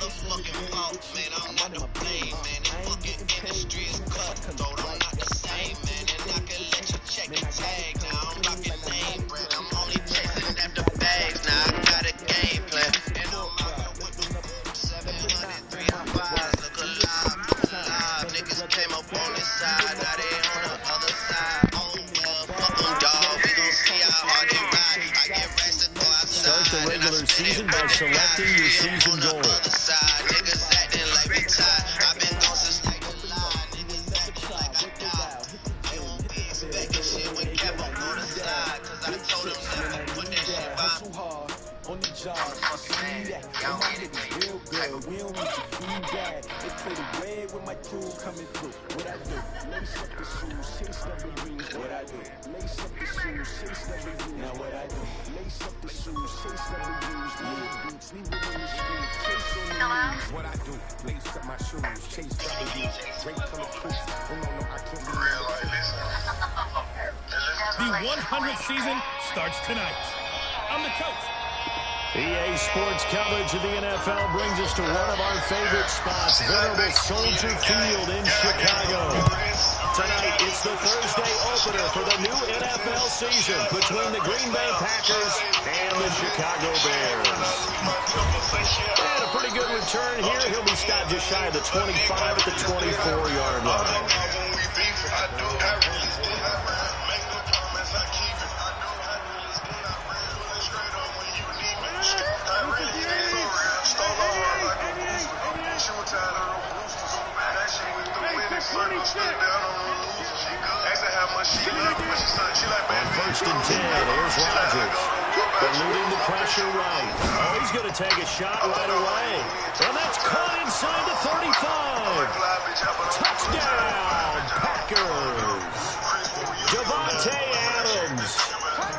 motherfucking fault, man. I'm not to blame, man. The fucking industry is cutthroat. I'm not the same, man. And I can let you check the tag. Now I'm rocking name brand. I'm only chasing after bags. Now I got a game plan. And I'm out here with the 700, 3 and 5. Look alive, look alive. Niggas came up on this side. Now they on the other side. Oh well, fuck them, dawg. We gon' see how hard they ride. I get racks to go outside. Start the regular season by selecting your season goal. Niggas acting like we tied. I've been gone since like July. Niggas acting like I died. They won't be expecting shit when Kev on the side. Cause I told them never to put that shit by. Too hard on the job. See that? I'm real good. We don't need your feedback. They play the red with my crew coming through. What I do? Lace up the shoes, chase the rings. What I do? Lace up the shoes, chase the rings. Now what I do? Lace up the shoes, chase the rings. Little boots, leave it in the street. Chase on the rings. What I do? Lace up my shoes, chase the rings. Great color fruits. Oh no, I can't be real. The 100th season starts tonight. I'm the coach. EA Sports coverage of the NFL brings us to one of our favorite spots, venerable Soldier Field in Chicago. Tonight, it's the Thursday opener for the new NFL season between the Green Bay Packers and the Chicago Bears. And a pretty good return here. He'll be stopped just shy of the 25 at the 24-yard line. On 1st and 10, here's Rodgers. Eluding the pressure right. Oh, he's going to take a shot right away. And that's caught inside the 35. Touchdown, Packers. Davante Adams,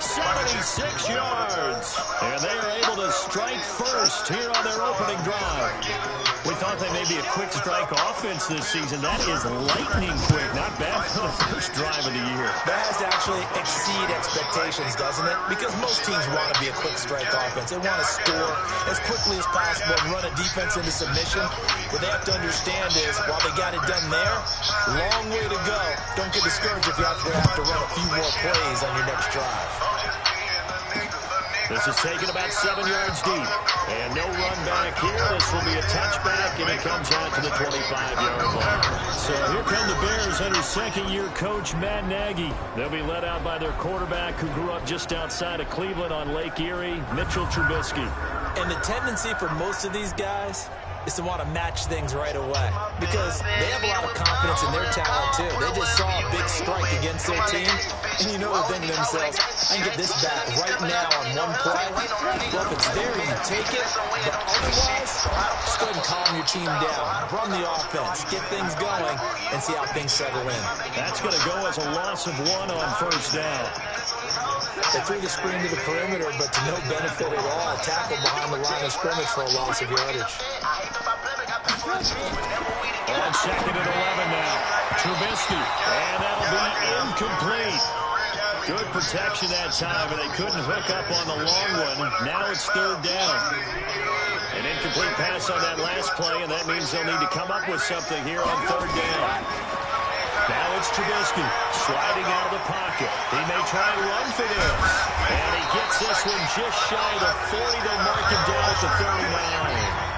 76 yards. And they are able to strike first here on their opening drive. We thought they may be a quick strike offense this season. That is lightning quick. Not bad for the first drive of the year. That has to actually exceed expectations, doesn't it? Because most teams want to be a quick strike offense. They want to score as quickly as possible and run a defense into submission. What they have to understand is, while they got it done there, long way to go. Don't get discouraged if you have to run a few more plays on your next drive. This is taken about 7 yards deep. And no run back here. This will be a touchback, and it comes out to the 25-yard line. So here come the Bears under second-year coach Matt Nagy. They'll be led out by their quarterback who grew up just outside of Cleveland on Lake Erie, Mitchell Trubisky. And the tendency for most of these guys is to want to match things right away because they have a lot of confidence in their talent too. They just saw a big strike against their team, and you know they're thinking to themselves, I can get this back right now on one play. Well, if it's there, you take it, but otherwise, just go ahead and calm your team down. Run the offense, get things going, and see how things settle in. That's going to go as a loss of 1 on first down. They threw the screen to the perimeter, but to no benefit at all. Tackle behind the line of scrimmage for a loss of yardage. On 2nd and 11 now. Trubisky. And that'll be incomplete. Good protection that time, but they couldn't hook up on the long one. Now it's 3rd down. An incomplete pass on that last play, and that means they'll need to come up with something here on 3rd down. Now it's Trubisky sliding out of the pocket. He may try and run for this. And he gets this one just shy of the 40. They'll mark him down at the 39.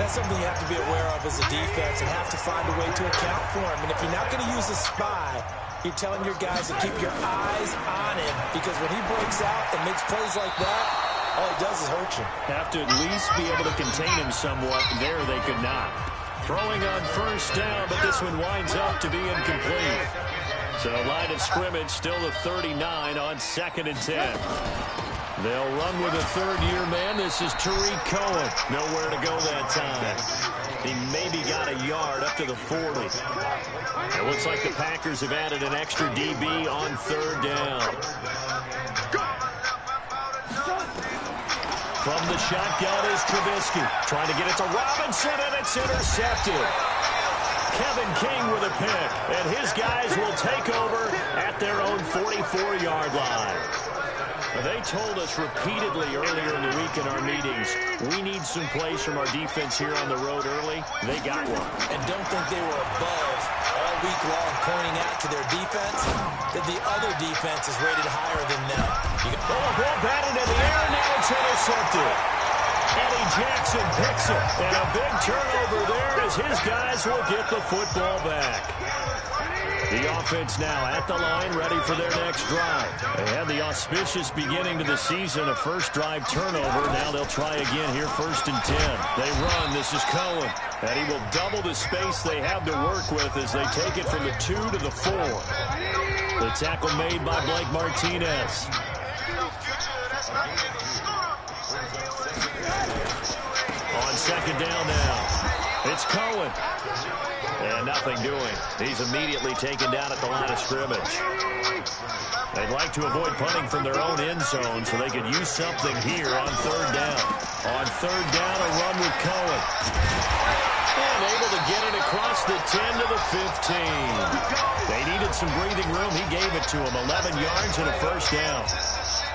That's something you have to be aware of as a defense and have to find a way to account for him. And if you're not going to use a spy, you're telling your guys to keep your eyes on him because when he breaks out and makes plays like that, all he does is hurt you. Have to at least be able to contain him somewhat. There they could not. Throwing on first down, but this one winds up to be incomplete. So line of scrimmage still the 39 on 2nd and 10. They'll run with a 3rd-year man. This is Tariq Cohen. Nowhere to go that time. He maybe got a yard up to the 40. It looks like the Packers have added an extra DB on 3rd down. From the shotgun is Trubisky. Trying to get it to Robinson, and it's intercepted. Kevin King with a pick, and his guys will take over at their own 44-yard line. They told us repeatedly earlier in the week in our meetings, we need some plays from our defense here on the road early. They got one. And don't think they were above all week long pointing out to their defense that the other defense is rated higher than them. Ball batted in the air, now it's intercepted. Eddie Jackson picks it, and a big turnover there as his guys will get the football back. The offense now at the line, ready for their next drive. They had the auspicious beginning to the season, a first drive turnover. Now they'll try again here, 1st and 10. They run. This is Cohen. And he will double the space they have to work with as they take it from the 2 to the 4. The tackle made by Blake Martinez. On 2nd down now, it's Cohen. And nothing doing. He's immediately taken down at the line of scrimmage. They'd like to avoid punting from their own end zone so they could use something here on 3rd down. On 3rd down, a run with Cohen. And able to get it across the 10 to the 15. They needed some breathing room. He gave it to them. 11 yards and a 1st down.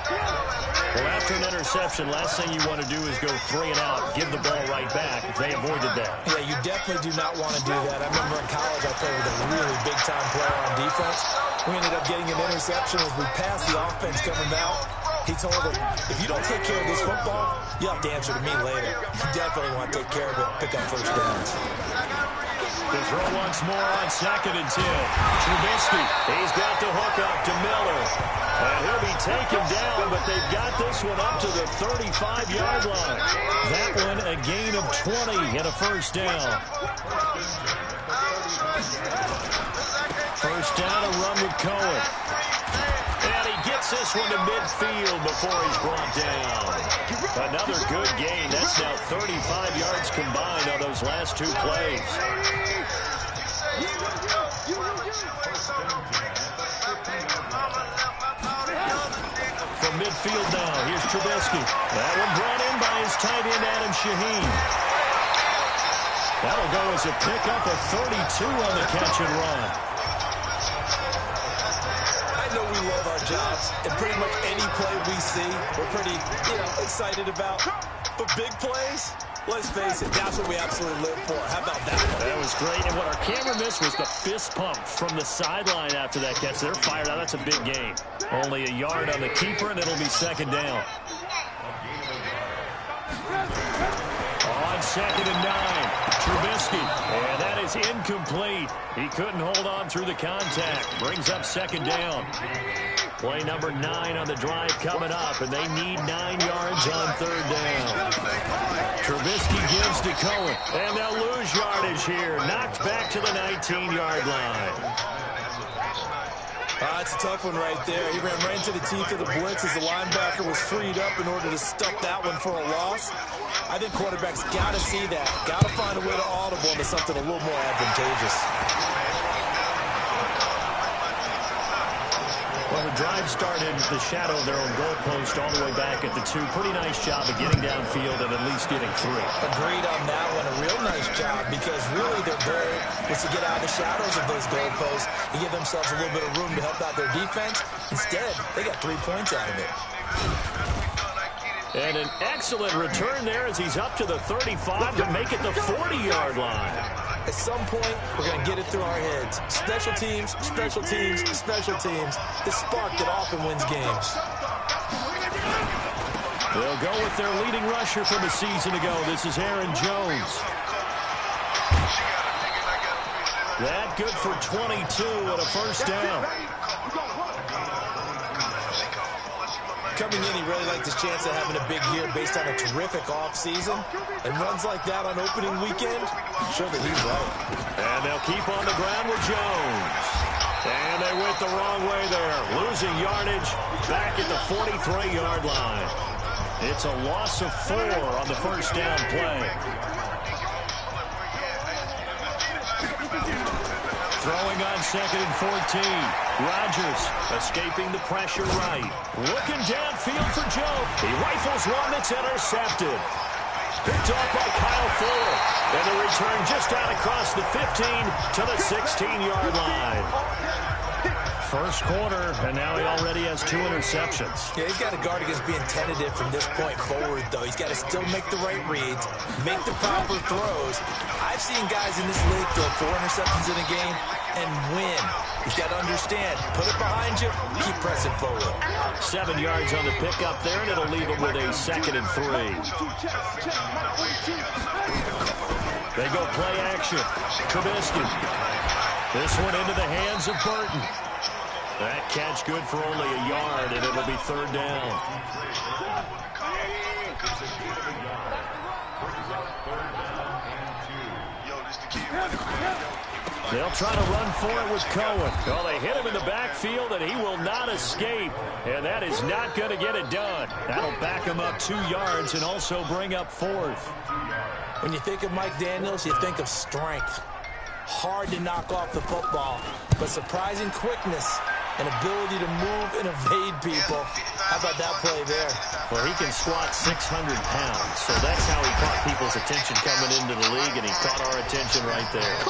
Well, after an interception, last thing you want to do is go 3 and out, give the ball right back. They avoided that. Yeah, you definitely do not want to do that. I remember in college I played with a really big-time player on defense. We ended up getting an interception as we passed the offense coming out. He told him, if you don't take care of this football, you'll have to answer to me later. You definitely want to take care of it, pick up 1st downs. To throw once more on 2nd and 10. Trubisky, he's got the hook up to Miller. And he'll be taken down, but they've got this one up to the 35-yard line. That one a gain of 20 and a 1st down. 1st down, a run with Cohen. And he gets this one to midfield before he's brought down. Another good gain. That's now 35 yards combined on those last 2 plays. From midfield now, here's Trubisky. That one brought in by his tight end, Adam Shaheen. That'll go as a pickup of 32 on the catch and run. I know we love our jobs, and pretty much any play we see, we're pretty, excited about. But big plays, let's face it, that's what we absolutely live for. How about that? That was great, and what our camera missed was the fist pump from the sideline after that catch. They're fired out. That's a big gain. Only a yard on the keeper, and it'll be 2nd down. On 2nd and 9, Trubisky, and that is incomplete. He couldn't hold on through the contact. Brings up 2nd down. Play number 9 on the drive coming up, and they need 9 yards on 3rd down. Trubisky gives to Cohen, and they'll lose yardage here. Knocked back to the 19-yard line. It's a tough one right there. He ran right into the teeth of the blitz as the linebacker was freed up in order to stuff that one for a loss. I think quarterbacks got to see that. Got to find a way to audible into something a little more advantageous. Well, the drive started the shadow of their own goalpost all the way back at the 2. Pretty nice job of getting downfield and at least getting 3. Agreed on that one. A real nice job because really their goal was to get out of the shadows of those goalposts and give themselves a little bit of room to help out their defense. Instead, they got 3 points out of it. And an excellent return there as he's up to the 35 to make it the 40-yard line. At some point, we're going to get it through our heads. Special teams, special teams, special teams. The spark that often wins games. They'll go with their leading rusher from a season ago. This is Aaron Jones. That good for 22 and a 1st down. Coming in, he really liked his chance of having a big year based on a terrific offseason. And runs like that on opening weekend, show that he's right. And they'll keep on the ground with Jones. And they went the wrong way there. Losing yardage back at the 43-yard line. It's a loss of 4 on the 1st down play. Throwing on 2nd and 14. Rodgers escaping the pressure right. Looking downfield for Joe. He rifles one that's intercepted. Picked off by Kyle Fuller. And the return just out across the 15 to the 16-yard line. First quarter, and now he already has 2 interceptions. Yeah, he's got to guard against being tentative from this point forward, though. He's got to still make the right reads, make the proper throws. I've seen guys in this league throw 4 interceptions in a game and win. He's got to understand, put it behind you, keep pressing forward. 7 yards on the pickup there, and it'll leave him with a 2nd and 3. They go play action. Trubisky. This one into the hands of Burton. That catch good for only a yard, and it'll be 3rd down. They'll try to run for it with Cohen. Well, they hit him in the backfield, and he will not escape. And that is not going to get it done. That'll back him up 2 yards and also bring up 4th. When you think of Mike Daniels, you think of strength. Hard to knock off the football, but surprising quickness and ability to move and evade people. How about that play there? Well, he can squat 600 pounds, so that's how he caught people's attention coming into the league, and he caught our attention right there.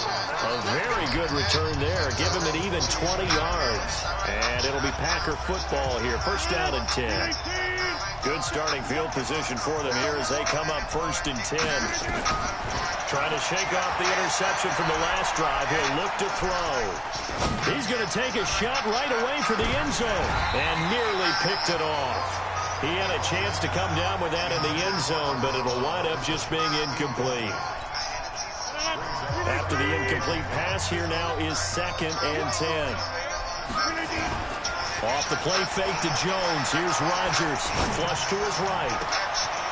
A very good return there. Give him an even 20 yards, and it'll be Packer football here. 1st down and 10. Good starting field position for them here as they come up 1st and 10. Trying to shake off the interception from the last drive. He'll look to throw. He's going to take a shot right away for the end zone and nearly picked it off. He had a chance to come down with that in the end zone, but it'll wind up just being incomplete. After the incomplete pass, here now is 2nd and 10. Off the play fake to Jones. Here's Rodgers. Flush to his right.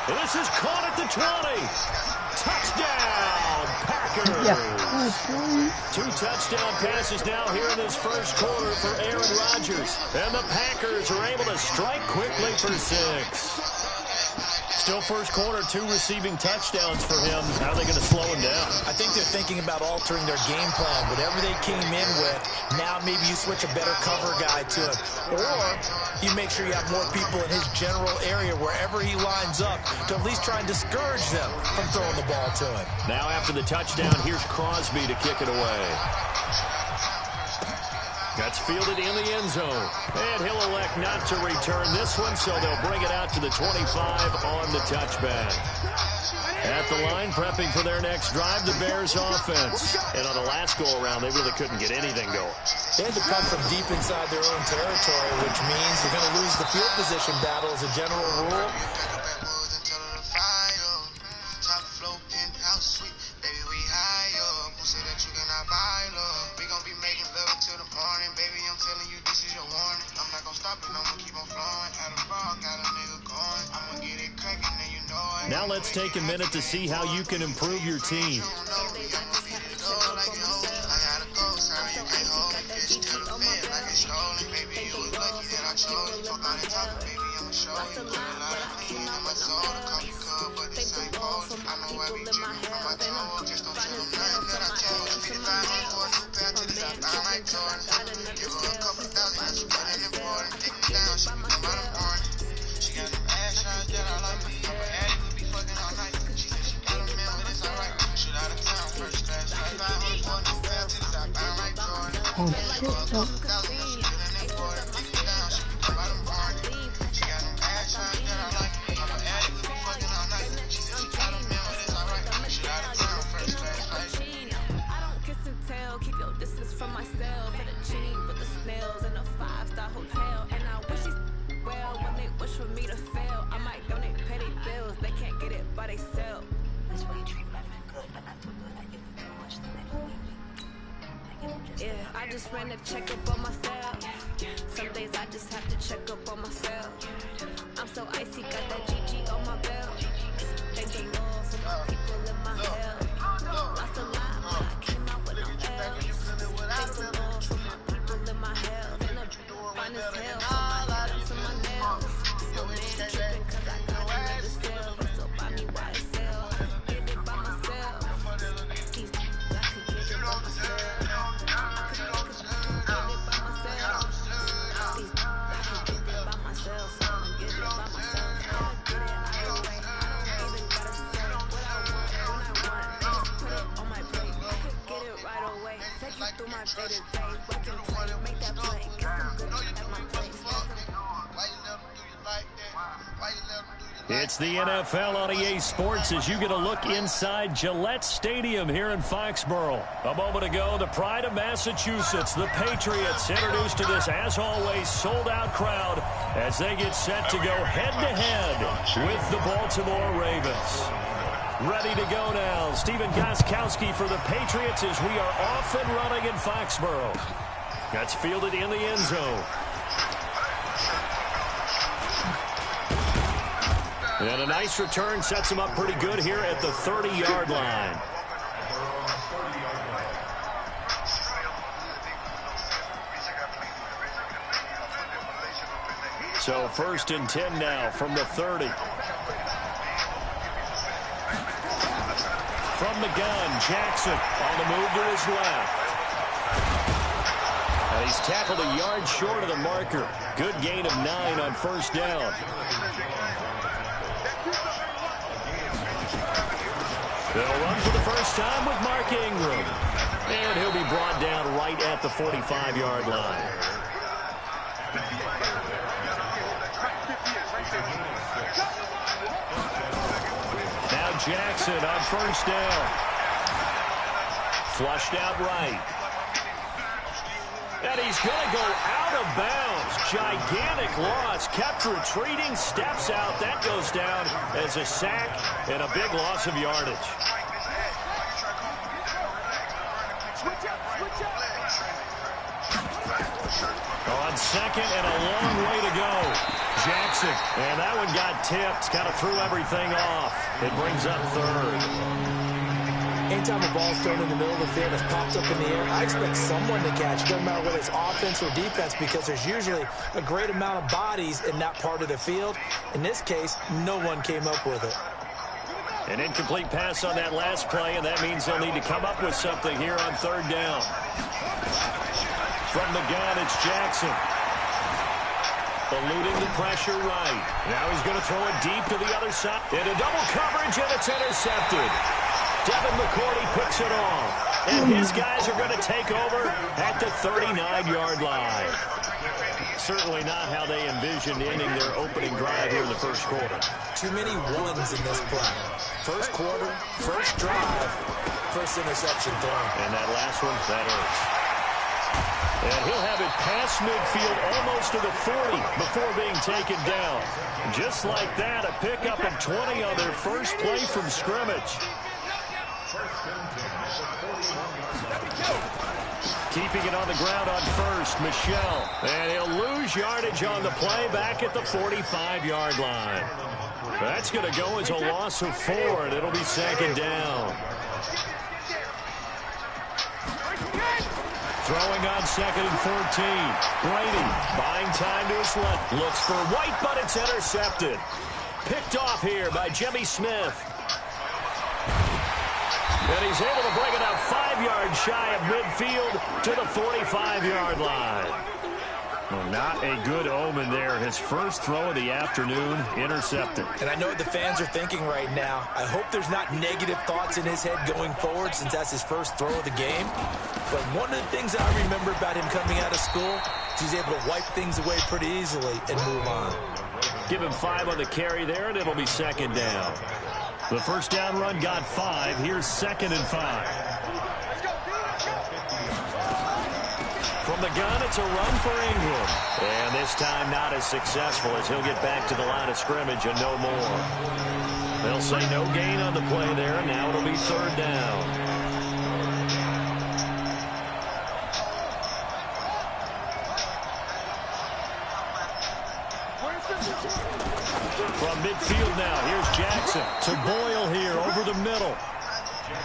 And this is caught at the 20. Touchdown, Packers. 2 touchdown passes now here in this first quarter for Aaron Rodgers. And the Packers are able to strike quickly for 6. Still first quarter, 2 receiving touchdowns for him. How are they going to slow him down? I think they're thinking about altering their game plan. Whatever they came in with, now maybe you switch a better cover guy to it. Or you make sure you have more people in his general area wherever he lines up to at least try and discourage them from throwing the ball to him. Now after the touchdown, here's Crosby to kick it away. That's fielded in the end zone. And he'll elect not to return this one, so they'll bring it out to the 25 on the touchback. At the line, prepping for their next drive, the Bears offense. And on the last go-around, they really couldn't get anything going. They had to come from deep inside their own territory, which means you're going to lose the field position battle as a general rule. Now let's take a minute to see how you can improve your team. Oh shit, I just ran a checkup on myself. Some days I just have to check up on myself. I'm so icy, got that GG on my belt. Thank the Lord for my people in my hell. Lost a lot, but I came out with no L's. Thank the Lord for my people in my hell. And I'm fine as hell from my head to my nails. No man tripping cause I got another sale. So buy me YSL. Get it by myself. These I could get it by myself. It's the NFL on EA Sports as you get a look inside Gillette Stadium here in Foxborough. A moment ago, the pride of Massachusetts, the Patriots, introduced to this, as always, sold-out crowd as they get set to go head-to-head with the Baltimore Ravens. Ready to go now, Stephen Gostkowski for the Patriots as we are off and running in Foxborough. That's fielded in the end zone. And a nice return sets him up pretty good here at the 30-yard line. So 1st and 10 now from the 30. From the gun, Jackson on the move to his left. And he's tackled a yard short of the marker. Good gain of 9 on 1st down. They'll run for the first time with Mark Ingram. And he'll be brought down right at the 45-yard line. Now Jackson on 1st down. Flushed out right. And he's going to go out of bounds. Gigantic loss. Kept retreating. Steps out. That goes down as a sack and a big loss of yardage. On 2nd and a long way to go. Jackson. And that one got tipped. Kind of threw everything off. It brings up 3rd. Anytime a ball's thrown in the middle of the field, it's popped up in the air, I expect someone to catch. It doesn't matter whether it's offense or defense because there's usually a great amount of bodies in that part of the field. In this case, no one came up with it. An incomplete pass on that last play, and that means they'll need to come up with something here on 3rd down. From the gun, it's Jackson. Eluding the pressure right. Now he's going to throw it deep to the other side. Into double coverage, and it's intercepted. Devin McCourty picks it off. And his guys are going to take over at the 39-yard line. Certainly not how they envisioned ending their opening drive here in the 1st quarter. Too many ones in this play. 1st quarter, 1st drive, 1st interception thrown. And that last one, that hurts. And he'll have it past midfield almost to the 40 before being taken down. Just like that, a pickup of 20 on their first play from scrimmage. Keeping it on the ground on 1st, Michel. And he'll lose yardage on the play back at the 45-yard line. That's going to go as a loss of 4, and it'll be 2nd down. Throwing on 2nd and 14. Brady buying time to his left. Looks for White, but it's intercepted. Picked off here by Jimmy Smith. And he's able to bring it up 5 yards shy of midfield to the 45-yard line. Well, not a good omen there. His first throw of the afternoon, intercepted. And I know what the fans are thinking right now. I hope there's not negative thoughts in his head going forward since that's his first throw of the game. But one of the things I remember about him coming out of school is he's able to wipe things away pretty easily and move on. Give him 5 on the carry there, and it'll be 2nd down. The 1st down run got 5. Here's 2nd and 5. From the gun, it's a run for Ingram. And this time not as successful as he'll get back to the line of scrimmage and no more. They'll say no gain on the play there. Now it'll be 3rd down. From midfield now, here's Jackson to Boyle here over the middle.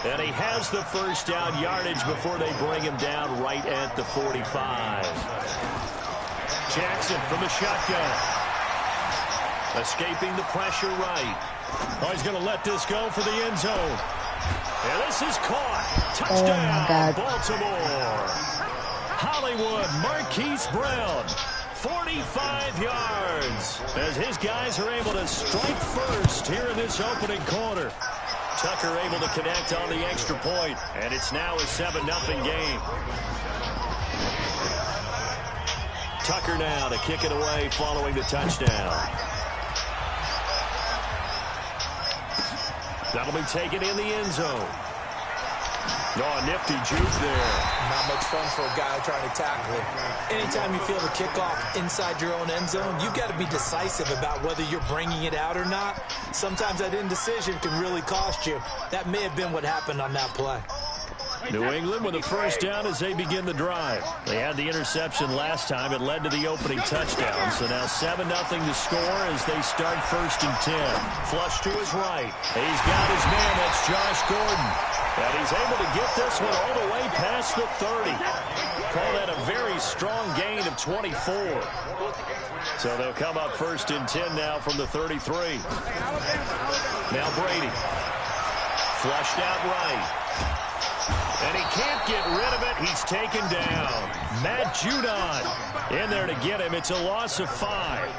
And he has the 1st down yardage before they bring him down right at the 45. Jackson from the shotgun. Escaping the pressure right. Oh, he's going to let this go for the end zone. And this is caught. Touchdown, Baltimore. Hollywood, Marquise Brown. 45 yards as his guys are able to strike first here in this opening quarter. Tucker able to connect on the extra point, and it's now a 7-0 game. Tucker now to kick it away following the touchdown. That'll be taken in the end zone. Oh, nifty juke there. Not much fun for a guy trying to tackle it. Anytime you feel the kickoff inside your own end zone, you've got to be decisive about whether you're bringing it out or not. Sometimes that indecision can really cost you. That may have been what happened on that play. New England with a first down as they begin the drive. They had the interception last time. It led to the opening touchdown. So now 7-0 to score as they start 1st and 10. Flush to his right. He's got his man. That's Josh Gordon. And he's able to get this one all the way past the 30. Call that a very strong gain of 24. So they'll come up 1st and 10 now from the 33. Now Brady. Flushed out right. And he can't get rid of it. He's taken down. Matt Judon in there to get him. It's a loss of 5.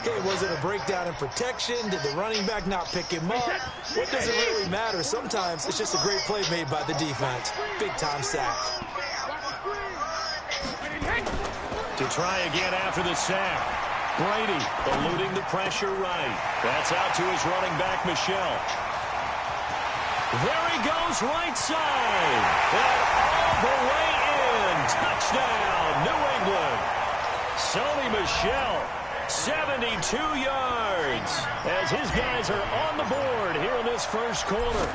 Okay, was it a breakdown in protection? Did the running back not pick him up? What does it really matter? Sometimes it's just a great play made by the defense. Big-time sack. To try again after the sack. Brady eluding the pressure right. That's out to his running back, Michel. There he goes, right side. And all the way in. Touchdown, New England. Sony Michel, 72 yards. As his guys are on the board here in this first quarter.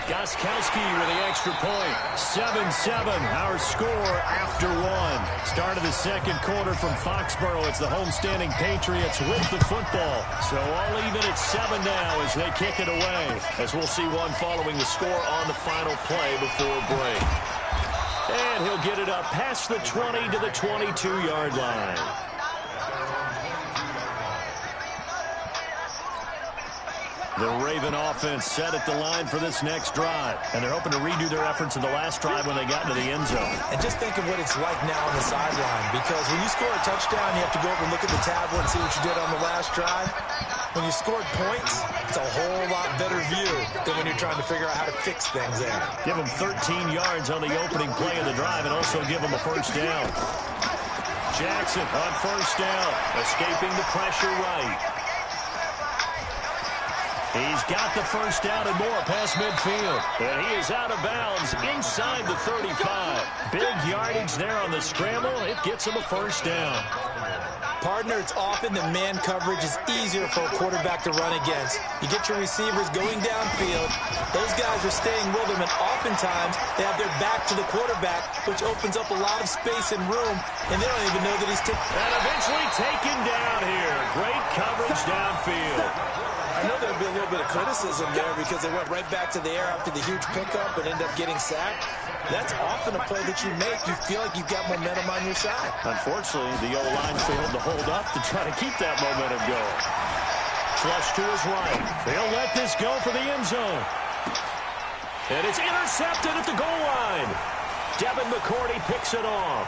Gostkowski with the extra point. 7-7, our score after 1. Start of the second quarter from Foxborough. It's the homestanding Patriots with the football. So all even at 7 now as they kick it away. As we'll see one following the score on the final play before break. And he'll get it up past the 20 to the 22-yard line. The Raven offense set at the line for this next drive. And they're hoping to redo their efforts in the last drive when they got into the end zone. And just think of what it's like now on the sideline. Because when you score a touchdown, you have to go over and look at the tablet and see what you did on the last drive. When you scored points, it's a whole lot better view than when you're trying to figure out how to fix things there. Give them 13 yards on the opening play of the drive and also give them a first down. Jackson on first down, escaping the pressure right. He's got the first down and more past midfield. And he is out of bounds inside the 35. Big yardage there on the scramble. It gets him a first down. Partner, it's often the man coverage is easier for a quarterback to run against. You get your receivers going downfield. Those guys are staying with him, and oftentimes they have their back to the quarterback, which opens up a lot of space and room, and they don't even know that he's taken. And eventually taken down here. Great coverage downfield. I know there'll be a little bit of criticism there because they went right back to the air after the huge pickup and ended up getting sacked. That's often a play that you make. You feel like you've got momentum on your side. Unfortunately, the O-line failed to hold up to try to keep that momentum going. Flush to his right. They'll let this go for the end zone. And it's intercepted at the goal line. Devin McCourty picks it off.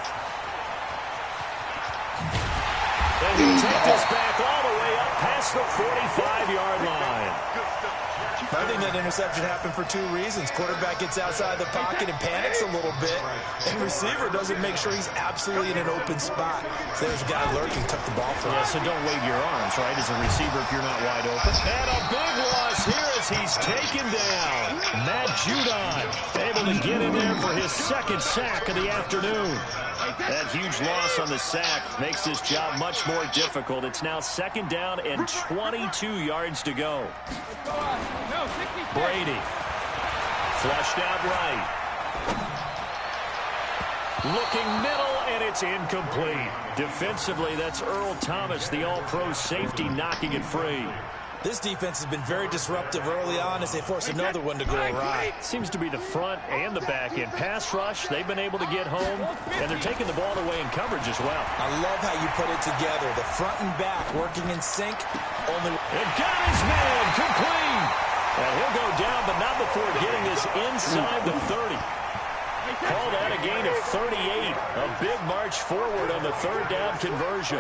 And he'll take this back all the way up past the 45-yard line. I think that interception happened for 2 reasons. Quarterback gets outside the pocket and panics a little bit, and receiver doesn't make sure he's absolutely in an open spot. So there's a guy lurking, took the ball from him. Yeah, so don't wave your arms, right, as a receiver if you're not wide open. And a big loss here as he's taken down. Matt Judon able to get in there for his second sack of the afternoon. That huge loss on the sack makes this job much more difficult. It's now 2nd down and 22 yards to go. Brady. Flushed out right. Looking middle, and it's incomplete. Defensively, that's Earl Thomas, the all-pro safety, knocking it free. This defense has been very disruptive early on as they force another one to go awry. Seems to be the front and the back end. Pass rush, they've been able to get home, and they're taking the ball away in coverage as well. I love how you put it together. The front and back working in sync. And got his man complete. And he'll go down, but not before getting this inside the 30. Call that a gain of 38. A big march forward on the 3rd down conversion.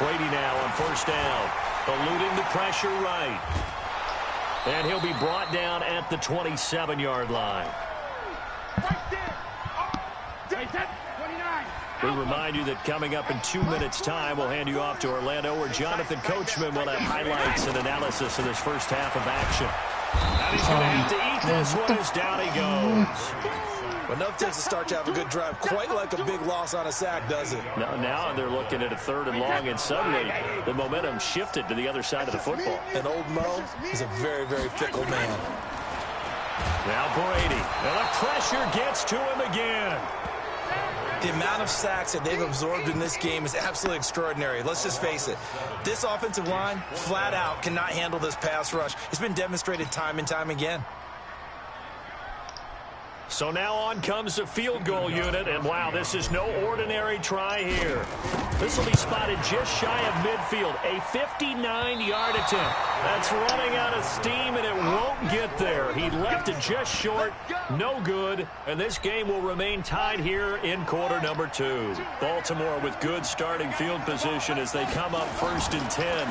Brady now on first down. Eluding the pressure right. And he'll be brought down at the 27-yard line. We remind you that coming up in 2 minutes' time, we'll hand you off to Orlando, where Jonathan Coachman will have highlights and analysis of this first half of action. And he's going to have to eat this one as down he goes. Enough takes to start to have a good drive. Quite like a big loss on a sack, does it? Now they're looking at a 3rd and long, and suddenly the momentum shifted to the other side of the football. And old Mo is a very, very fickle man. Now Brady, and the pressure gets to him again. The amount of sacks that they've absorbed in this game is absolutely extraordinary. Let's just face it. This offensive line, flat out, cannot handle this pass rush. It's been demonstrated time and time again. So now on comes the field goal unit, and wow, this is no ordinary try here. This will be spotted just shy of midfield, a 59-yard attempt. That's running out of steam, and it won't get there. He left it just short, no good, and this game will remain tied here in quarter number 2. Baltimore with good starting field position as they come up 1st and 10.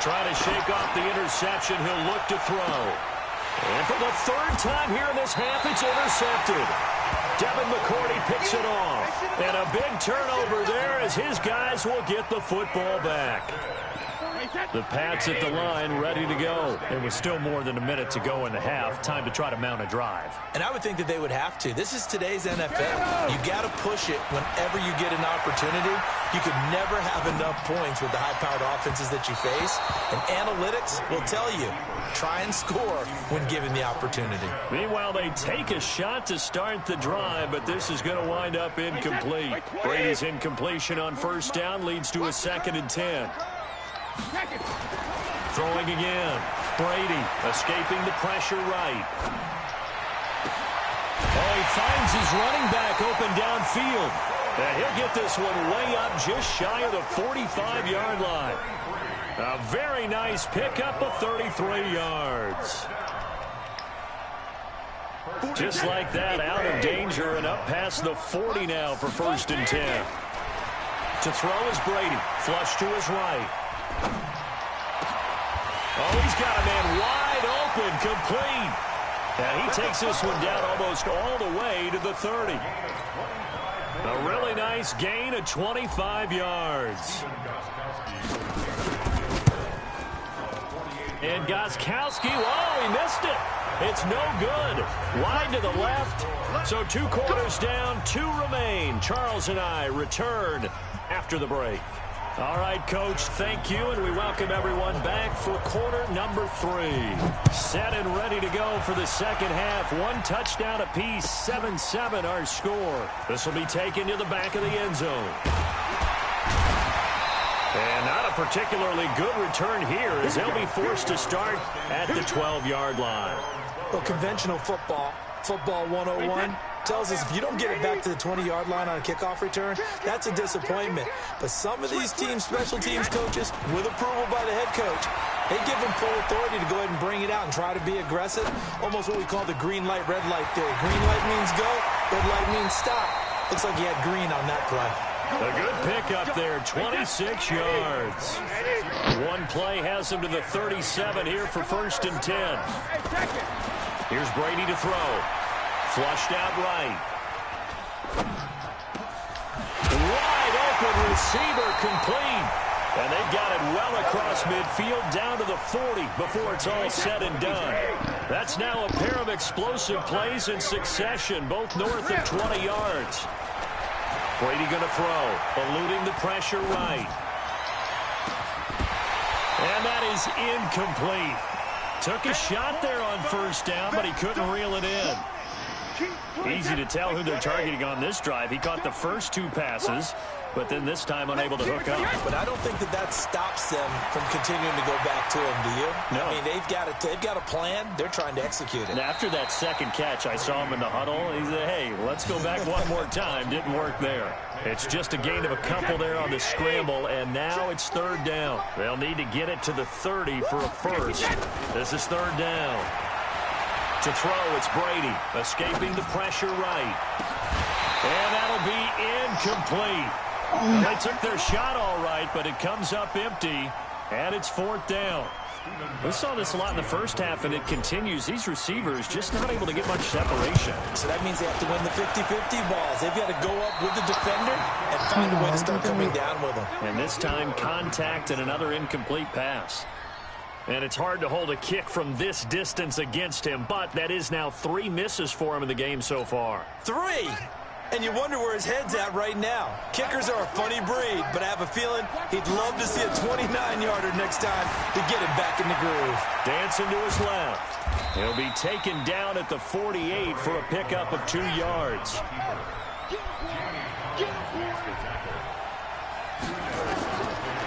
Trying to shake off the interception, he'll look to throw. And for the 3rd time here in this half, it's intercepted. Devin McCourty picks it off. And a big turnover there as his guys will get the football back. The Pats at the line, ready to go. There was still more than a minute to go in the half. Time to try to mount a drive. And I would think that they would have to. This is today's NFL. You got to push it whenever you get an opportunity. You could never have enough points with the high-powered offenses that you face. And analytics will tell you, try and score when given the opportunity. Meanwhile, they take a shot to start the drive, but this is going to wind up incomplete. Brady's incompletion on 1st down leads to a 2nd and 10. Throwing again. Brady escaping the pressure right. Oh, he finds his running back open downfield. And he'll get this one way up just shy of the 45-yard line. A very nice pickup of 33 yards. Just like that, out of danger and up past the 40 now for 1st and 10. To throw is Brady. Flush to his right. Oh, he's got a man wide open, complete. And he takes this one down almost all the way to the 30. A really nice gain of 25 yards. And Gostkowski, oh, he missed it. It's no good. Wide to the left. So 2 quarters down, 2 remain. Charles and I return after the break. All right, Coach, thank you, and we welcome everyone back for quarter number 3. Set and ready to go for the second half. 1 touchdown apiece, 7-7 our score. This will be taken to the back of the end zone. And not a particularly good return here as they'll be forced to start at the 12-yard line. Well, conventional football 101, tells us if you don't get it back to the 20-yard line on a kickoff return, that's a disappointment. But some of these teams, special teams coaches, with approval by the head coach, they give them full authority to go ahead and bring it out and try to be aggressive. Almost what we call the green light, red light theory. Green light means go, red light means stop. Looks like he had green on that play. A good pickup there, 26 yards. One play has him to the 37 here for 1st and 10. Here's Brady to throw. Flushed out right. Wide open receiver complete. And they've got it well across midfield down to the 40 before it's all said and done. That's now a pair of explosive plays in succession, both north of 20 yards. Brady going to throw, eluding the pressure right. And that is incomplete. Took a shot there on 1st down, but he couldn't reel it in. Easy to tell who they're targeting on this drive. He caught the first 2 passes, but then this time unable to hook up. But I don't think that stops them from continuing to go back to him, do you? No. I mean, they've got a plan. They're trying to execute it. And after that second catch, I saw him in the huddle. He said, hey, let's go back one more time. Didn't work there. It's just a gain of a couple there on the scramble, and now it's 3rd down. They'll need to get it to the 30 for a first. This is 3rd down. To throw, it's Brady, escaping the pressure right. And that'll be incomplete. Well, they took their shot all right, but it comes up empty, and it's 4th down. We saw this a lot in the first half, and it continues. These receivers just not able to get much separation. So that means they have to win the 50-50 balls. They've got to go up with the defender and find a way to start coming down with them. And this time, contact and another incomplete pass. And it's hard to hold a kick from this distance against him, but that is now 3 misses for him in the game so far. 3! And you wonder where his head's at right now. Kickers are a funny breed, but I have a feeling he'd love to see a 29-yarder next time to get him back in the groove. Dancing to his left. He'll be taken down at the 48 for a pickup of 2 yards.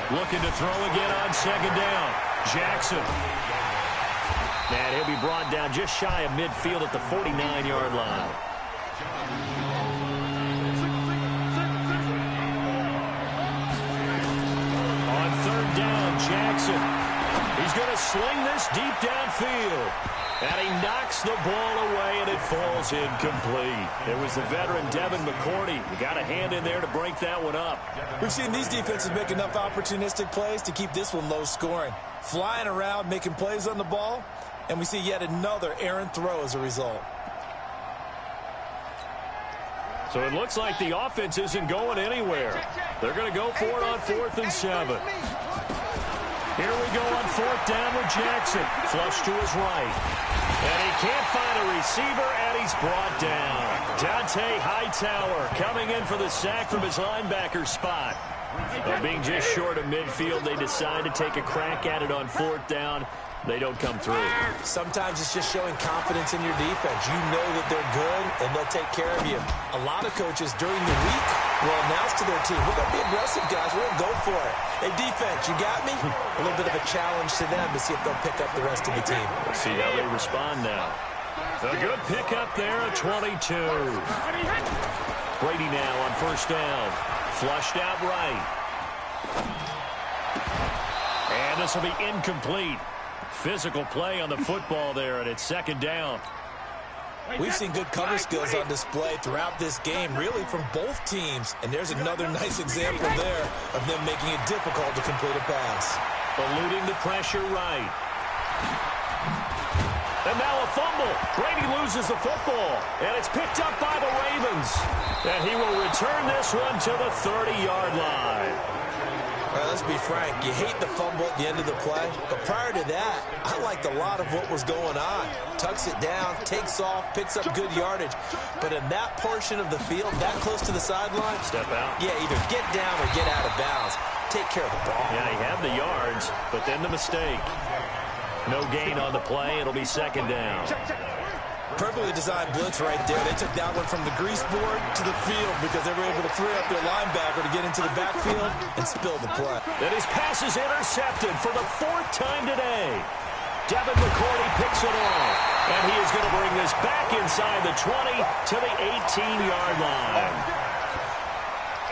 Looking to throw again on second down. Jackson. And he'll be brought down just shy of midfield at the 49-yard line. On third down, Jackson. He's going to sling this deep downfield. And he knocks the ball away, and it falls incomplete. It was the veteran Devin McCourty. You got a hand in there to break that one up. We've seen these defenses make enough opportunistic plays to keep this one low scoring. Flying around, making plays on the ball, and we see yet another errant throw as a result. So it looks like the offense isn't going anywhere. They're going to go for it on 4th and 7. Here we go on 4th down with Jackson. Flush to his right. And he can't find a receiver, and he's brought down. Dante Hightower coming in for the sack from his linebacker spot. Being just short of midfield, they decide to take a crack at it on 4th down. They don't come through. Sometimes it's just showing confidence in your defense. You know that they're good, and they'll take care of you. A lot of coaches during the week will announce to their team, we're going to be aggressive, guys. We're going to go for it. Hey, defense, you got me? A little bit of a challenge to them to see if they'll pick up the rest of the team. Let's see how they respond now. A good pickup there at 22. Brady now on 1st down. Flushed out right. And this will be incomplete. Physical play on the football there, and it's 2nd down. We've seen good cover skills on display throughout this game, really from both teams. And there's another nice example there of them making it difficult to complete a pass. Eluding the pressure right. And now a fumble. Brady loses the football, and it's picked up by the Ravens. And he will return this one to the 30-yard line. All right, let's be frank. You hate the fumble at the end of the play, but prior to that, I liked a lot of what was going on. Tucks it down, takes off, picks up good yardage. But in that portion of the field, that close to the sideline, step out. Yeah, either get down or get out of bounds. Take care of the ball. Yeah, he had the yards, but then the mistake. No gain on the play. It'll be 2nd down. Perfectly designed blitz right there. They took that one from the grease board to the field because they were able to free up their linebacker to get into the backfield and spill the play. And his pass is intercepted for the 4th time today. Devin McCourty picks it off. And he is going to bring this back inside the 20 to the 18-yard line.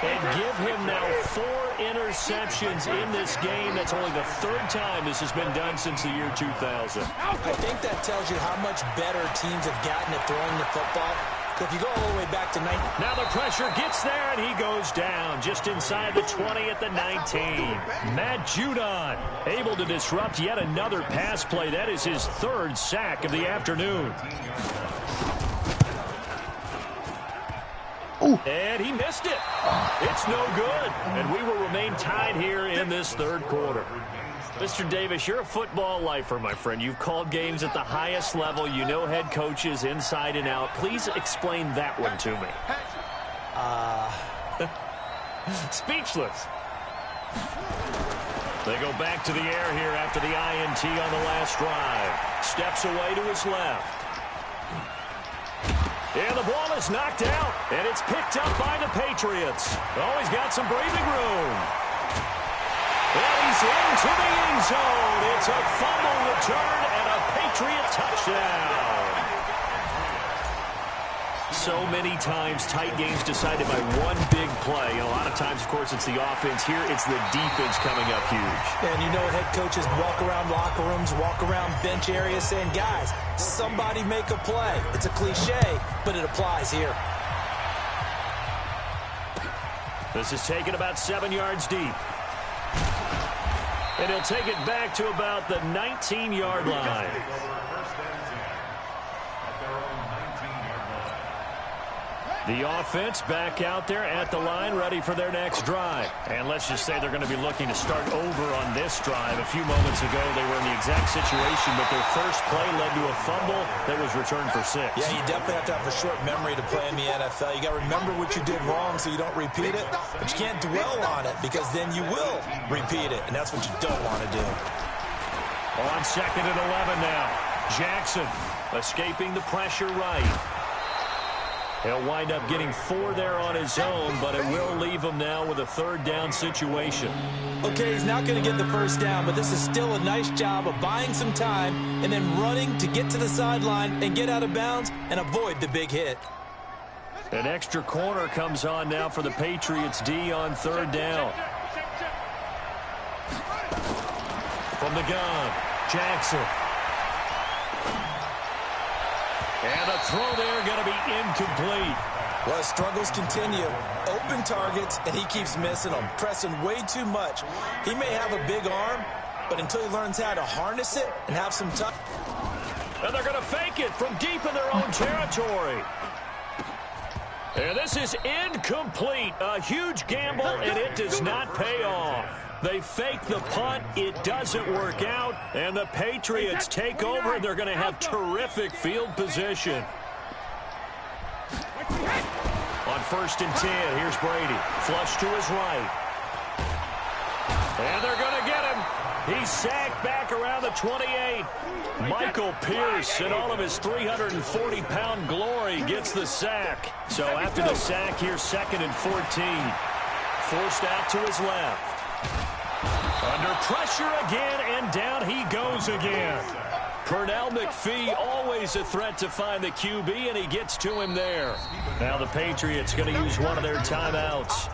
And give him now 4 interceptions in this game. That's only the 3rd time this has been done since the year 2000. I think that tells you how much better teams have gotten at throwing the football. If you go all the way back to 19. Now the pressure gets there, and he goes down just inside the 20 at the 19. Matt Judon able to disrupt yet another pass play. That is his 3rd sack of the afternoon. Ooh. And he missed it. It's no good. And we will remain tied here in this 3rd quarter. Mr. Davis, you're a football lifer, my friend. You've called games at the highest level. You know head coaches inside and out. Please explain that one to me. Speechless. They go back to the air here after the INT on the last drive. Steps away to his left. And the ball is knocked out, and it's picked up by the Patriots. Oh, he's got some breathing room. And he's into the end zone. It's a fumble return and a Patriot touchdown. So many times, tight games decided by one big play. A lot of times, of course, it's the offense. Here, it's the defense coming up huge. And you know head coaches walk around locker rooms, walk around bench areas saying, guys, somebody make a play. It's a cliche, but it applies here. This is taken about 7 yards deep. And he'll take it back to about the 19-yard line. The offense back out there at the line, ready for their next drive. And let's just say they're going to be looking to start over on this drive. A few moments ago, they were in the exact situation, but their first play led to a fumble that was returned for 6. Yeah, you definitely have to have a short memory to play in the NFL. You got to remember what you did wrong so you don't repeat it, but you can't dwell on it because then you will repeat it, and that's what you don't want to do. On 2nd and 11 now. Jackson escaping the pressure right. He'll wind up getting 4 there on his own, but it will leave him now with a 3rd down situation. Okay, he's not going to get the first down, but this is still a nice job of buying some time and then running to get to the sideline and get out of bounds and avoid the big hit. An extra corner comes on now for the Patriots D on 3rd down. From the gun, Jackson. And a throw there going to be incomplete. Well, his struggles continue. Open targets, and he keeps missing them, pressing way too much. He may have a big arm, but until he learns how to harness it and have some tough... And they're going to fake it from deep in their own territory. And this is incomplete. A huge gamble, and it does not pay off. They fake the punt. It doesn't work out. And the Patriots take over. They're going to have terrific field position. On 1st and 10, here's Brady. Flush to his right. And they're going to get him. He's sacked back around the 28. Michael Pierce, in all of his 340-pound glory, gets the sack. So after the sack, here's 2nd and 14. Forced out to his left. Under pressure again, and down he goes again. Pernell McPhee, always a threat to find the QB, and he gets to him there. Now the Patriots going to use one of their timeouts.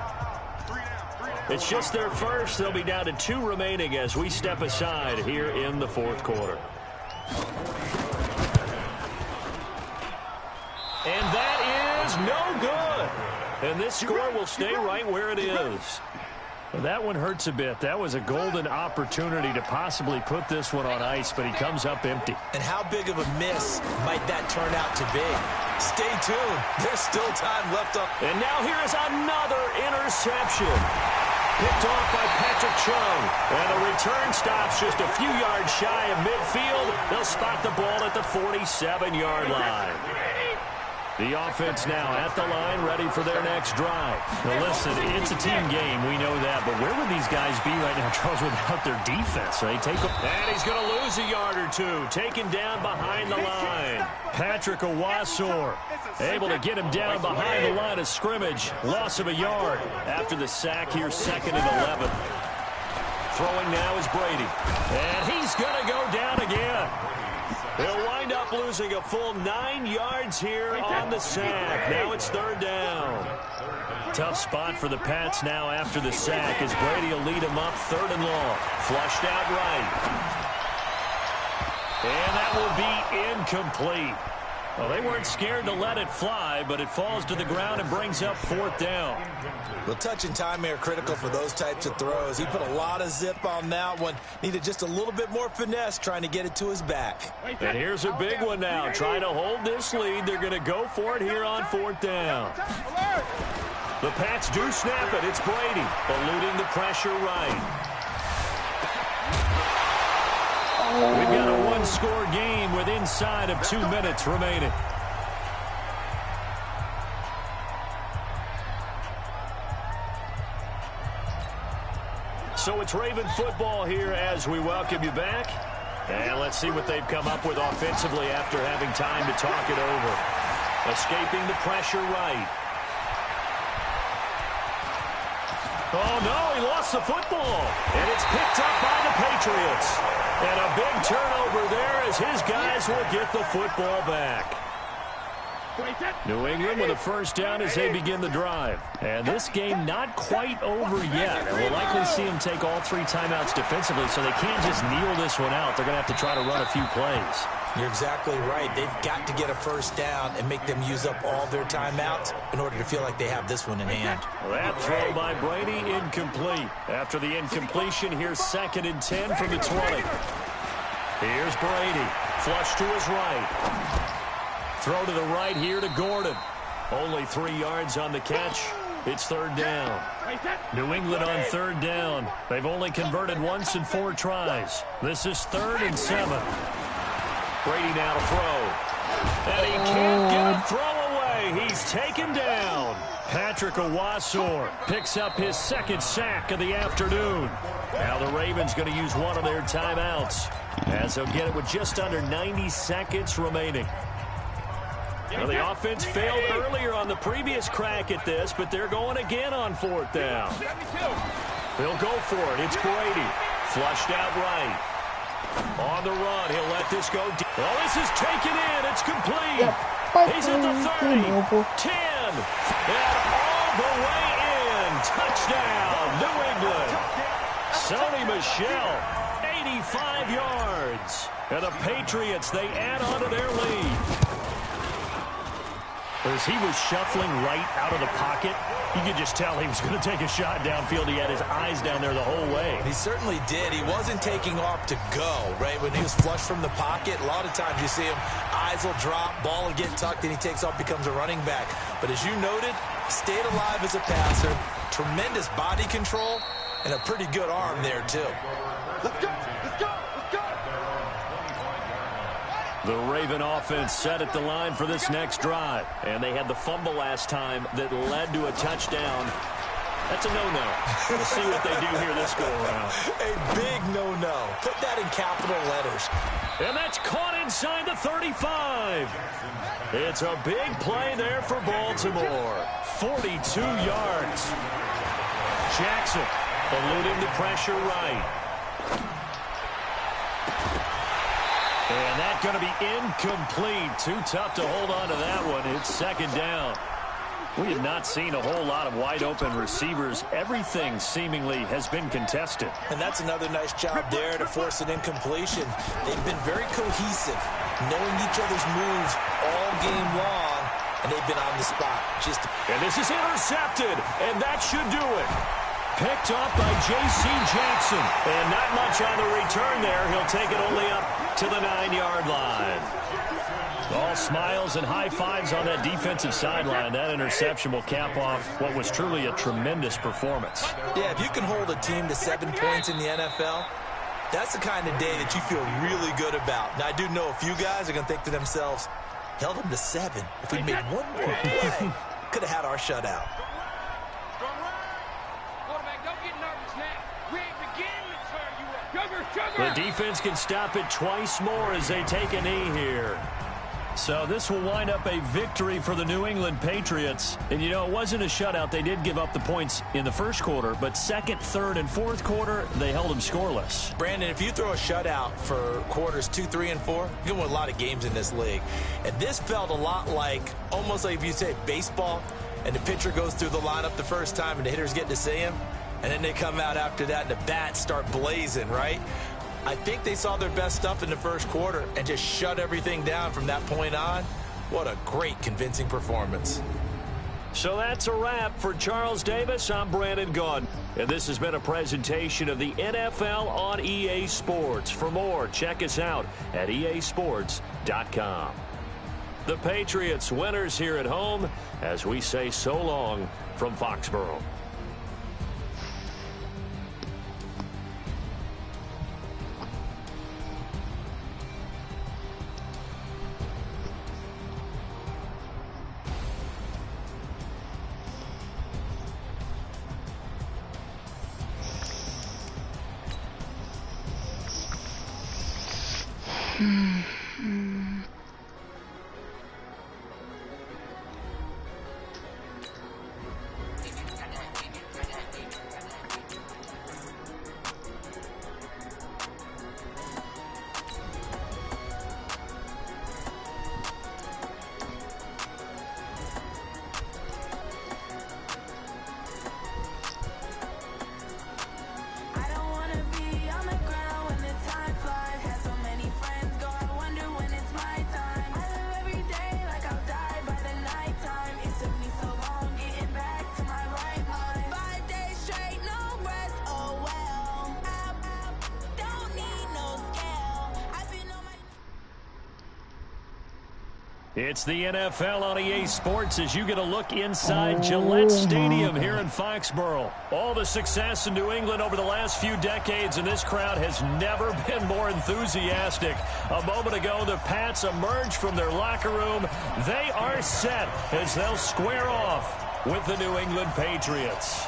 It's just their first. They'll be down to 2 remaining as we step aside here in the 4th quarter. And that is no good. And this score will stay right where it is. Well, that one hurts a bit. That was a golden opportunity to possibly put this one on ice, but he comes up empty. And how big of a miss might that turn out to be? Stay tuned. There's still time left on. And now here is another interception. Picked off by Patrick Chung. And the return stops just a few yards shy of midfield. They'll spot the ball at the 47-yard line. The offense now at the line, ready for their next drive. Now listen, it's a team game, we know that, but where would these guys be right now, Charles, without their defense? They take a... And he's going to lose a yard or 2, taken down behind the line. Patrick Owasor able to get him down behind the line of scrimmage. Loss of a yard after the sack here, 2nd and 11. Throwing now is Brady. And he's going to go down again. He'll wind up losing a full 9 yards here on the sack. Now it's 3rd down. Tough spot for the Pats now after the sack as Brady will lead him up 3rd and long. Flushed out right. And that will be incomplete. Well, they weren't scared to let it fly, but it falls to the ground and brings up 4th down. Well, touch and time are critical for those types of throws. He put a lot of zip on that one. Needed just a little bit more finesse trying to get it to his back. And here's a big one now. Trying to hold this lead. They're going to go for it here on 4th down. The Pats do snap it. It's Brady eluding the pressure right. We've got a one-score game with inside of 2 minutes remaining. So it's Raven football here as we welcome you back. And let's see what they've come up with offensively after having time to talk it over. Escaping the pressure right. Oh, no, he lost the football. And it's picked up by the Patriots. And a big turnover there as his guys will get the football back. New England with a 1st down as they begin the drive. And this game not quite over yet. And we'll likely see them take all 3 timeouts defensively, so they can't just kneel this one out. They're going to have to try to run a few plays. You're exactly right. They've got to get a first down and make them use up all their timeouts in order to feel like they have this one in hand. That throw by Brady incomplete. After the incompletion, here's 2nd and 10 from the 20. Here's Brady. Flush to his right. Throw to the right here to Gordon. Only 3 yards on the catch. It's 3rd down. New England on 3rd down. They've only converted once in 4 tries. This is 3rd and 7. Brady now to throw. And he can't get a throw away. He's taken down. Patrick Owasor picks up his 2nd sack of the afternoon. Now the Ravens going to use one of their timeouts, as they'll get it with just under 90 seconds remaining. Well, the offense failed earlier on the previous crack at this, but they're going again on 4th down. They'll go for it. It's Brady. Flushed out right. On the run, he'll let this go deep. Oh, this is taken in. It's complete. He's at the 30, 10, and all the way in. Touchdown, New England. Sony Michel, 85 yards. And the Patriots, they add on to their lead. As he was shuffling right out of the pocket, you could just tell he was going to take a shot downfield. He had his eyes down there the whole way. He certainly did. He wasn't taking off to go, right? When he was flushed from the pocket, a lot of times you see him, eyes will drop, ball will get tucked, and he takes off, becomes a running back. But as you noted, stayed alive as a passer, tremendous body control, and a pretty good arm there, too. Let's go! Let's go! Let's go! The Raven offense set at the line for this next drive. And they had the fumble last time that led to a touchdown. That's a no-no. We'll see what they do here this go-around. A big no-no. Put that in capital letters. And that's caught inside the 35. It's a big play there for Baltimore. 42 yards. Jackson eluding the pressure right. And that's going to be incomplete. Too tough to hold on to that one. It's 2nd down. We have not seen a whole lot of wide-open receivers. Everything seemingly has been contested. And that's another nice job there to force an incompletion. They've been very cohesive, knowing each other's moves all game long, and they've been on the spot. And this is intercepted, and that should do it. Picked off by J.C. Jackson. And not much on the return there. He'll take it only up to the 9-yard line. All smiles and high fives on that defensive sideline. That interception will cap off what was truly a tremendous performance. Yeah, if you can hold a team to 7 points in the NFL, that's the kind of day that you feel really good about. Now, I do know a few guys are going to think to themselves, held them to 7. If we made one more play, could have had our shutout. The defense can stop it twice more as they take a knee here. So this will wind up a victory for the New England Patriots. And, you know, it wasn't a shutout. They did give up the points in the first quarter, but 2nd, 3rd, and 4th quarter, they held them scoreless. Brandon, if you throw a shutout for quarters 2, 3, and 4, you can win a lot of games in this league. And this felt a lot like, almost like if you say baseball, and the pitcher goes through the lineup the first time and the hitters get to see him, and then they come out after that and the bats start blazing, right? I think they saw their best stuff in the first quarter and just shut everything down from that point on. What a great, convincing performance. So that's a wrap for Charles Davis. I'm Brandon Gaudin. And this has been a presentation of the NFL on EA Sports. For more, check us out at easports.com. The Patriots winners here at home as we say so long from Foxborough. It's the NFL on EA Sports as you get a look inside Gillette Stadium here in Foxborough. All the success in New England over the last few decades, and this crowd has never been more enthusiastic. A moment ago, the Pats emerged from their locker room. They are set as they'll square off with the New England Patriots.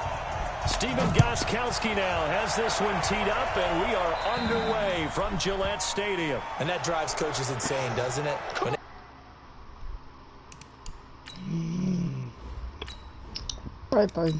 Stephen Gostkowski now has this one teed up, and we are underway from Gillette Stadium. And that drives coaches insane, doesn't it? Right, bye.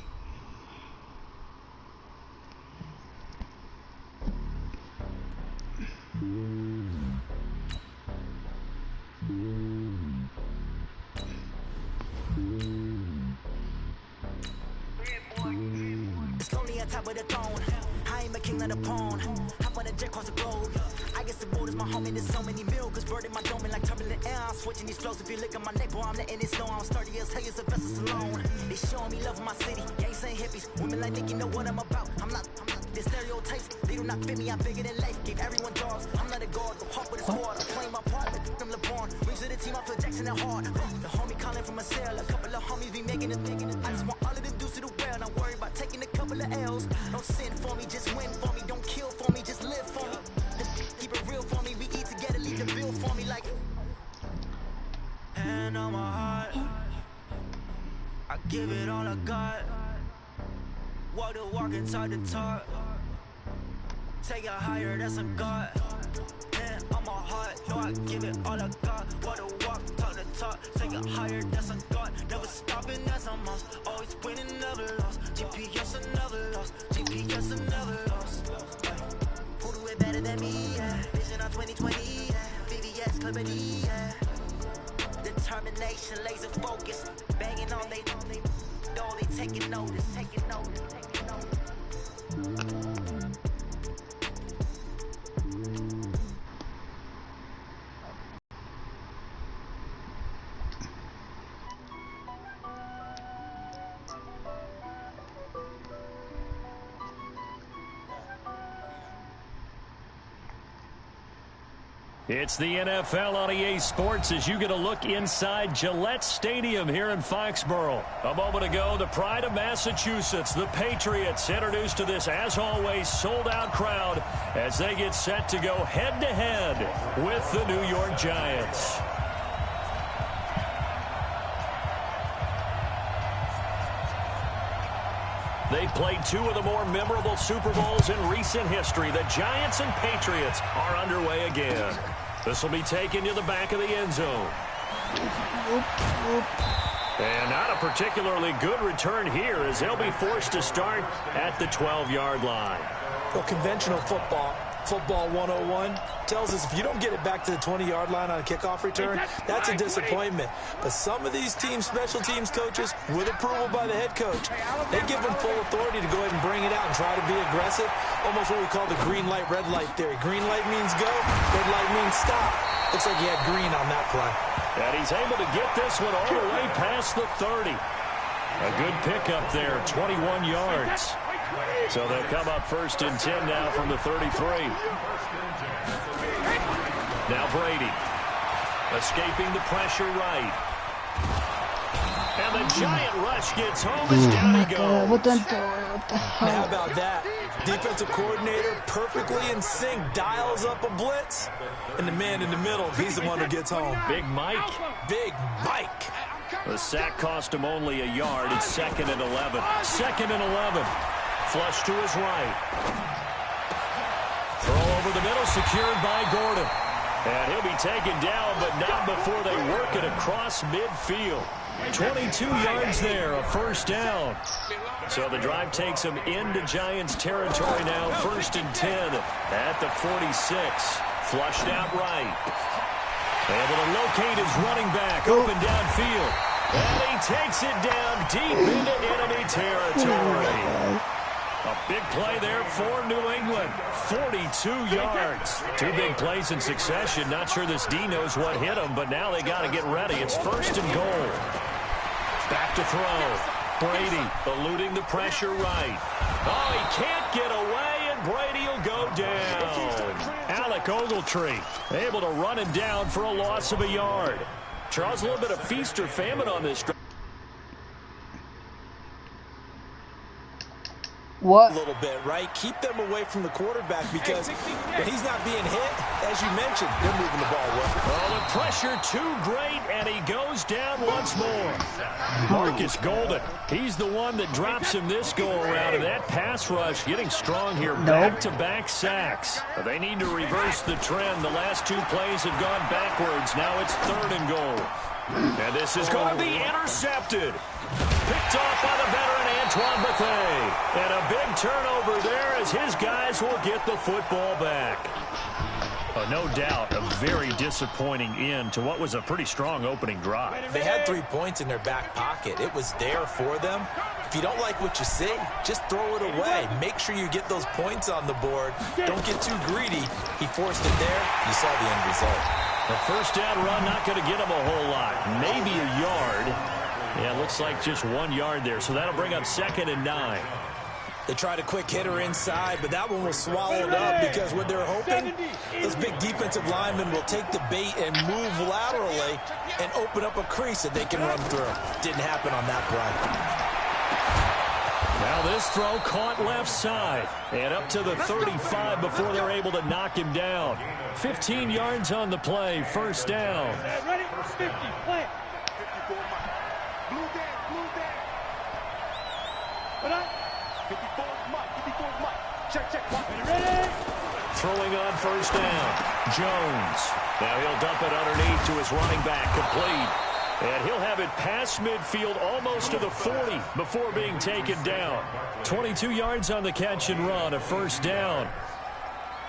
It's lonely on top of the throne. I ain't a king of the pawn. Hop on a jet across the globe. I guess the world is my home and there's so many miracles burning my dome like turbulent air. I'm switching these flows. If you look at my neck, boy, I'm letting it snow. I'm sturdy as hell as a vessel alone. They showing me love in my city. Gangs ain't hippies. Women like Nicky know what I'm about. I'm not the stereotypes. They do not fit me. I'm bigger than life. Give everyone jobs. I'm not a guard. Go hop with a squad. I'm playing my part like them LeBron. Rings to the team. I feel Jackson and hard. The homie calling from a cell. A couple of homies be making it. I just want all of them dudes to the well. Not worried about taking a couple of L's. Don't sin for me. Just win for me. Don't kill for me. Just live for me. Keep it real for me. We eat together. Leave the bill for me like. Hand on my heart. I give it all I got. Walk the walk inside the talk. Take it higher, that's a God. Hand on my heart, yo, I give it all I got. Walk the walk, talk the talk. Take it higher, that's a God. Never stopping, that's a must. Always winning, never lost. GPS, I never lost. GPS, I never lost. Who do it better than me? Yeah. Vision on 2020. Yeah. VVS, Liberty. Yeah. Determination, laser focus. Banging on they door, they taking notice, taking notice, taking notice. It's the NFL on EA Sports as you get a look inside Gillette Stadium here in Foxborough. A moment ago, the pride of Massachusetts, the Patriots, introduced to this, as always, sold-out crowd as they get set to go head-to-head with the New York Giants. They've played two of the more memorable Super Bowls in recent history. The Giants and Patriots are underway again. This will be taken to the back of the end zone. And not a particularly good return here as they'll be forced to start at the 12-yard line. Well, conventional football 101, tells us if you don't get it back to the 20-yard line on a kickoff return, that's a disappointment. But some of these teams, special teams coaches, with approval by the head coach, they give them full authority to go ahead and bring it out and try to be aggressive, almost what we call the green light, red light theory. Green light means go, red light means stop. Looks like he had green on that play. And he's able to get this one all the way past the 30. A good pickup there, 21 yards. So they'll come up first and 10 now from the 33. Now Brady, escaping the pressure right. And the giant rush gets home as down he goes. How about that? Defensive coordinator perfectly in sync, dials up a blitz. And the man in the middle, he's the one who gets home. Big Mike. Big Mike. The sack cost him only a yard. It's 2nd and 11. 2nd and 11. Flush to his right. Throw over the middle, secured by Gordon. And he'll be taken down, but not before they work it across midfield. 22 yards there, a first down. So the drive takes him into Giants territory now, 1st and 10 at the 46. Flushed out right. Able to locate his running back, open downfield. And he takes it down deep into enemy territory. A big play there for New England. 42 yards. Two big plays in succession. Not sure this D knows what hit him, but now they got to get ready. It's 1st and goal. Back to throw. Brady eluding the pressure right. Oh, he can't get away, and Brady will go down. Alec Ogletree able to run him down for a loss of a yard. Charles, a little bit of feast or famine on this drive. What? A little bit, right? Keep them away from the quarterback because when he's not being hit, as you mentioned, they're moving the ball well. Oh, the pressure too great, and he goes down once more. Marcus Golden, he's the one that drops him this go-around, and that pass rush getting strong here. Back-to-back sacks. But they need to reverse the trend. The last 2 plays have gone backwards. Now it's 3rd and goal. And this is going to be intercepted. Picked off by the veteran Antoine Bethea. And a big turnover there as his guys will get the football back. No doubt a very disappointing end to what was a pretty strong opening drive. They had 3 points in their back pocket. It was there for them. If you don't like what you see, just throw it away. Make sure you get those points on the board. Don't get too greedy. He forced it there. You saw the end result. The first down run not going to get him a whole lot. Maybe a yard. Yeah, looks like just 1 yard there. So that'll bring up 2nd and 9. They tried a quick hitter inside, but that one was swallowed up because what they're hoping, those big defensive linemen will take the bait and move laterally and open up a crease that they can run through. Didn't happen on that play. Now this throw caught left side and up to the 35 before they're able to knock him down. 15 yards on the play, 1st down. Ready? 50, plant. Blue down. What up? 54 Mike. Check. Ready? Throwing on 1st down. Jones. Now he'll dump it underneath to his running back, complete. And he'll have it past midfield almost to the 40 before being taken down. 22 yards on the catch and run, a 1st down.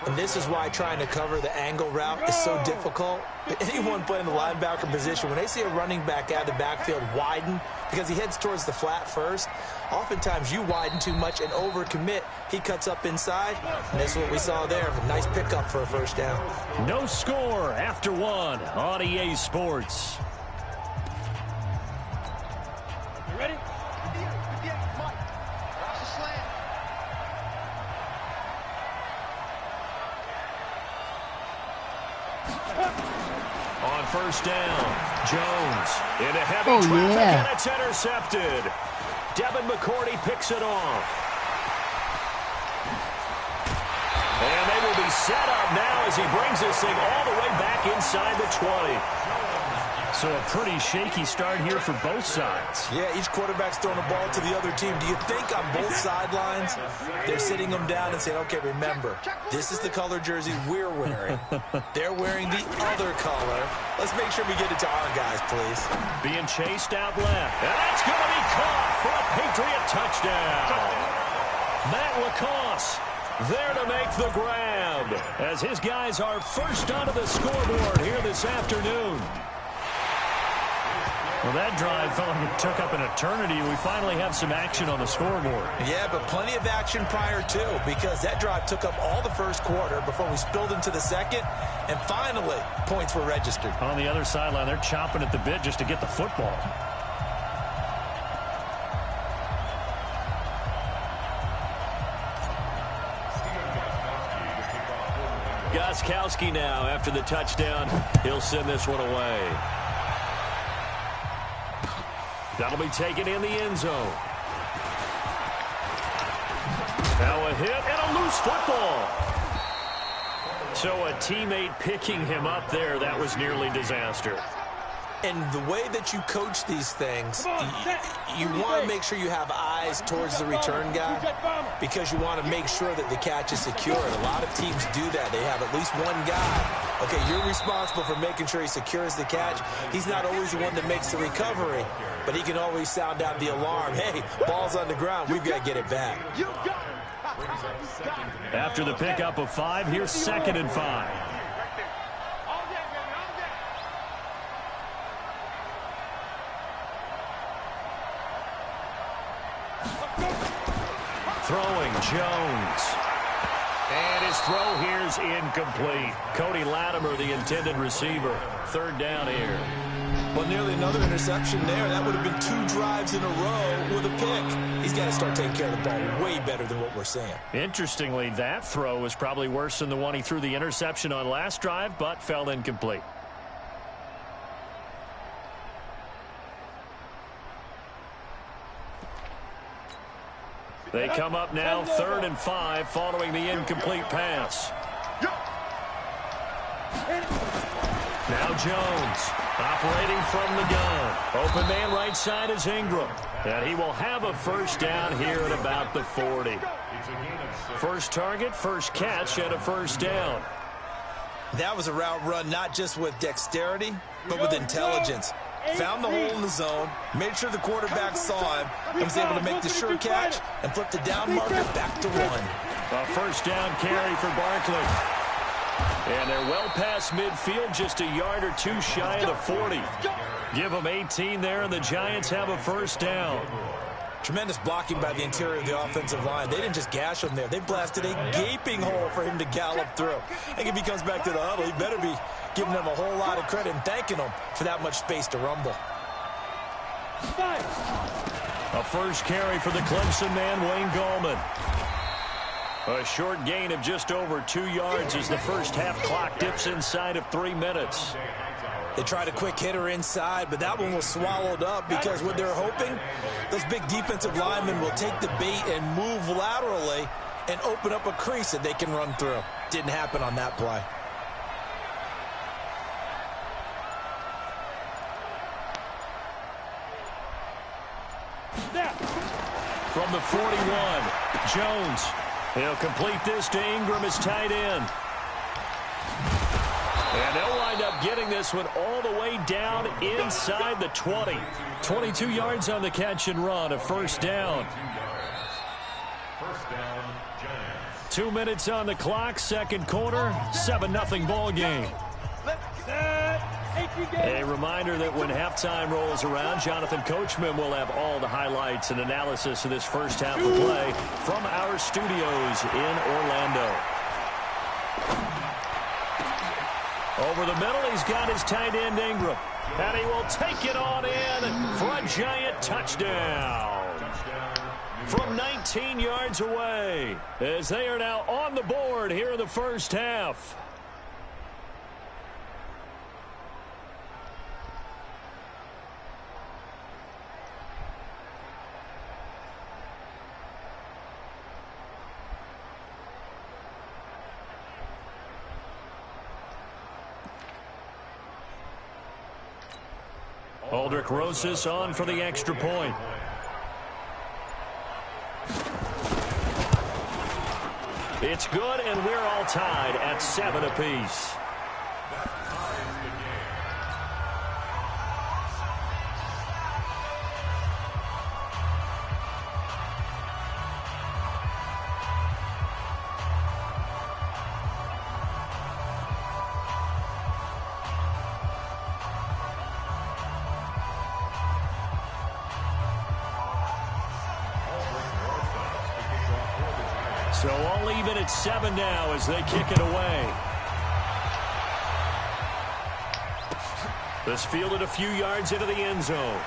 And this is why trying to cover the angle route is so difficult. Anyone playing the linebacker position, when they see a running back out of the backfield widen because he heads towards the flat first, oftentimes you widen too much and overcommit. He cuts up inside, and that's what we saw there. A nice pickup for a 1st down. No score after 1 on EA Sports. You ready? On 1st down, Jones into heavy traffic, and it's intercepted. Devin McCourty picks it off. And they will be set up now as he brings this thing all the way back inside the 20. So a pretty shaky start here for both sides. Yeah, each quarterback's throwing the ball to the other team. Do you think on both sidelines they're sitting them down and saying, okay, remember, this is the color jersey we're wearing. They're wearing the other color. Let's make sure we get it to our guys, please. Being chased out left. And that's going to be caught for a Patriot touchdown. Matt LaCosse there to make the grab as his guys are first onto the scoreboard here this afternoon. Well, that drive felt like it took up an eternity. We finally have some action on the scoreboard. Yeah, but plenty of action prior to, because that drive took up all the 1st quarter before we spilled into the 2nd, and finally, points were registered. On the other sideline, they're chomping at the bit just to get the football. Gostkowski now after the touchdown. He'll send this one away. That'll be taken in the end zone. Now a hit and a loose football. So a teammate picking him up there, that was nearly disaster. And the way that you coach these things, you want to make sure you have eyes towards the return guy because you want to make sure that the catch is secured. A lot of teams do that. They have at least one guy. Okay, you're responsible for making sure he secures the catch. He's not always the one that makes the recovery, but he can always sound out the alarm. Hey, ball's on the ground. We've got to get it back. After the pickup of 5, here's 2nd and 5. Throwing Jones. And his throw here's incomplete. Cody Latimer, the intended receiver. 3rd down here. Well, nearly another interception there. That would have been 2 drives in a row with a pick. He's got to start taking care of the ball way better than what we're seeing. Interestingly, that throw was probably worse than the one he threw the interception on last drive, but fell incomplete. They come up now 3rd and 5 following the incomplete pass. Now Jones operating from the gun. Open man right side is Ingram. And he will have a first down here at about the 40. First target, first catch, and a first down. That was a route run not just with dexterity, but with intelligence. Found the hole in the zone, made sure the quarterback saw him, and was able to make the sure catch and flip the down marker back to 1. A first down carry for Barkley. And they're well past midfield, just a yard or two shy of the 40. Give them 18 there, and the Giants have a first down. Tremendous blocking by the interior of the offensive line. They didn't just gash him there. They blasted a gaping hole for him to gallop through. I think if he comes back to the huddle, he better be giving them a whole lot of credit and thanking them for that much space to rumble. A first carry for the Clemson man, Wayne Gallman. A short gain of just over 2 yards as the first half clock dips inside of 3 minutes. They tried a quick hitter inside, but that one was swallowed up because what they're hoping, those big defensive linemen will take the bait and move laterally and open up a crease that they can run through. Didn't happen on that play. From the 41, Jones. He'll complete this to Ingram as tight end. And they'll wind up getting this one all the way down inside the 20. 22 yards on the catch and run, a first down. 2 minutes on the clock, second quarter, 7-0 ball game. A reminder that when halftime rolls around, Jonathan Coachman will have all the highlights and analysis of this first half of play from our studios in Orlando. Over the middle, he's got his tight end Ingram. And he will take it on in for a Giant touchdown. From 19 yards away, as they are now on the board here in the first half. Aldrich Rosas on for the extra point. It's good, and we're all tied at 7 apiece. So all even at 7 now as they kick it away. This fielded a few yards into the end zone.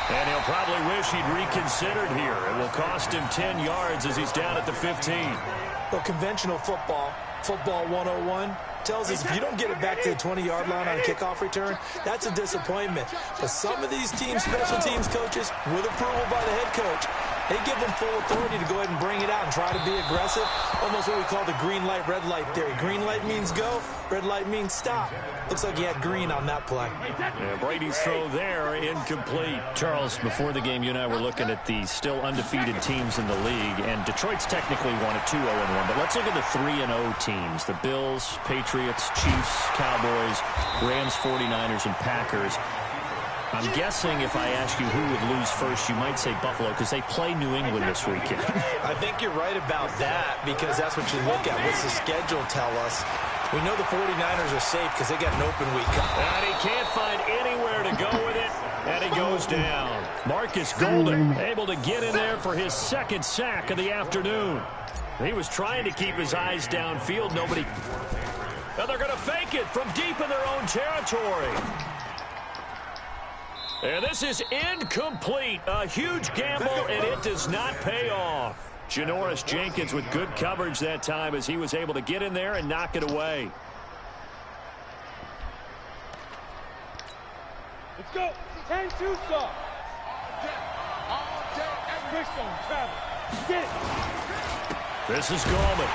And he'll probably wish he'd reconsidered here. It will cost him 10 yards as he's down at the 15. Well, conventional football 101, tells us if you don't get it back to the 20-yard line on a kickoff return, that's a disappointment. But some of these teams, special teams coaches, with approval by the head coach, they give them full authority to go ahead and bring it out and try to be aggressive. Almost what we call the green light, red light theory. Green light means go, red light means stop. Looks like he had green on that play. Yeah, Brady's throw there, incomplete. Charles, before the game, you and I were looking at the still undefeated teams in the league, and Detroit's technically won at 2-0-1. But let's look at the 3-0 teams. The Bills, Patriots, Chiefs, Cowboys, Rams, 49ers, and Packers. I'm guessing if I ask you who would lose first, you might say Buffalo, because they play New England this weekend. I think you're right about that, because that's what you look at. What's the schedule tell us? We know the 49ers are safe because they got an open week. And he can't find anywhere to go with it, and he goes down. Marcus Golden able to get in there for his second sack of the afternoon. He was trying to keep his eyes downfield. Nobody. And they're going to fake it from deep in their own territory. And this is incomplete. A huge gamble, and it does not pay off. Janoris Jenkins with good coverage that time as he was able to get in there and knock it away. Let's go. 10-2 stop. Quick zone, Travis. This is Gallman.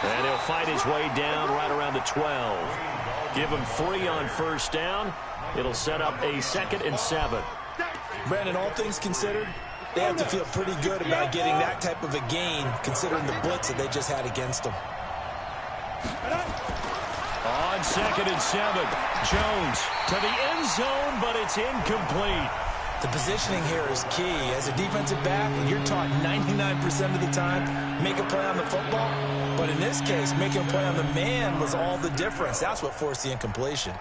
And he'll fight his way down right around the 12. Give him 3 on first down. It'll set up a 2nd and 7. Brandon, all things considered, they have to feel pretty good about getting that type of a gain, considering the blitz that they just had against them. On 2nd and 7, Jones to the end zone, but it's incomplete. The positioning here is key. As a defensive back, you're taught 99% of the time, make a play on the football. But in this case, making a play on the man was all the difference. That's what forced the incompletion.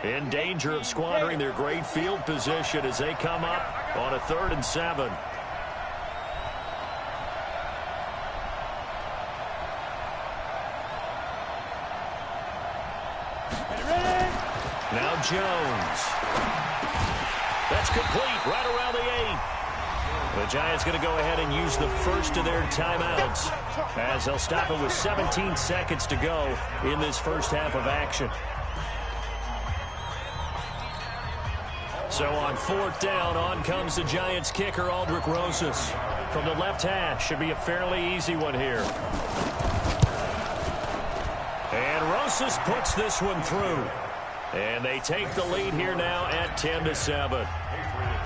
In danger of squandering their great field position as they come up on a 3rd and 7. Now Jones. That's complete right around the 8. The Giants going to go ahead and use the first of their timeouts as they'll stop it with 17 seconds to go in this first half of action. So on 4th down, on comes the Giants kicker, Aldrick Rosas. From the left hash, should be a fairly easy one here. And Rosas puts this one through. And they take the lead here now at 10-7.